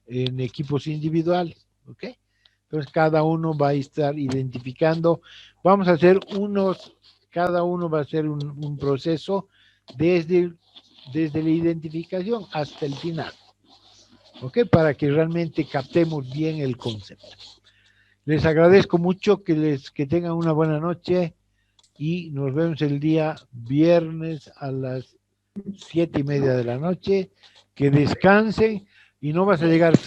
en equipos individuales, ¿ok? Entonces cada uno va a estar identificando, vamos a hacer cada uno va a hacer un proceso desde la identificación hasta el final, ¿ok? Para que realmente captemos bien el concepto. Les agradezco mucho, que tengan una buena noche y nos vemos el día viernes a las 7:30 de la noche. Que descansen y no vas a llegar,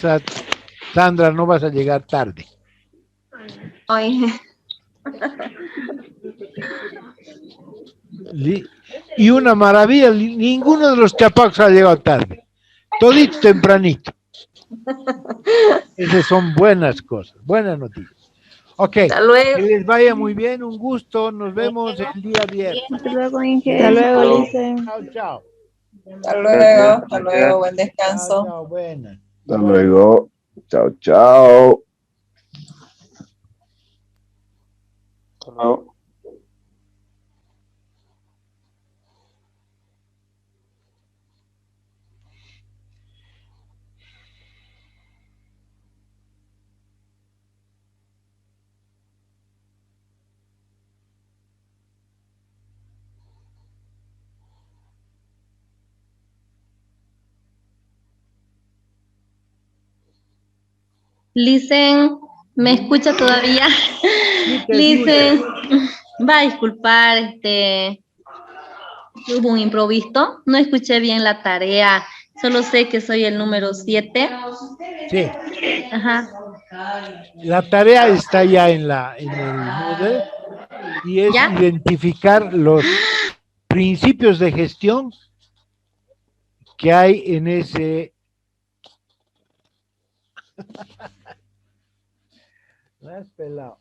Sandra, no vas a llegar tarde. Hoy. Y una maravilla, ninguno de los chapacos ha llegado tarde. Todito tempranito. Esas son buenas cosas, buenas noticias. Ok, Hasta luego. que les vaya muy bien, un gusto, nos vemos el día viernes. Hasta luego, Inge. Hasta luego, Chao. Lice. Chao. Hasta luego, buen descanso. Chao, buenas. Hasta luego. Chao. Chao. Listen, ¿me escucha todavía? Listen, va a disculpar, hubo un improviso, no escuché bien la tarea, solo sé que soy el número 7. Sí. Ajá. La tarea está ya en el Moodle y es identificar los principios de gestión que hay en ese. Me has pelado.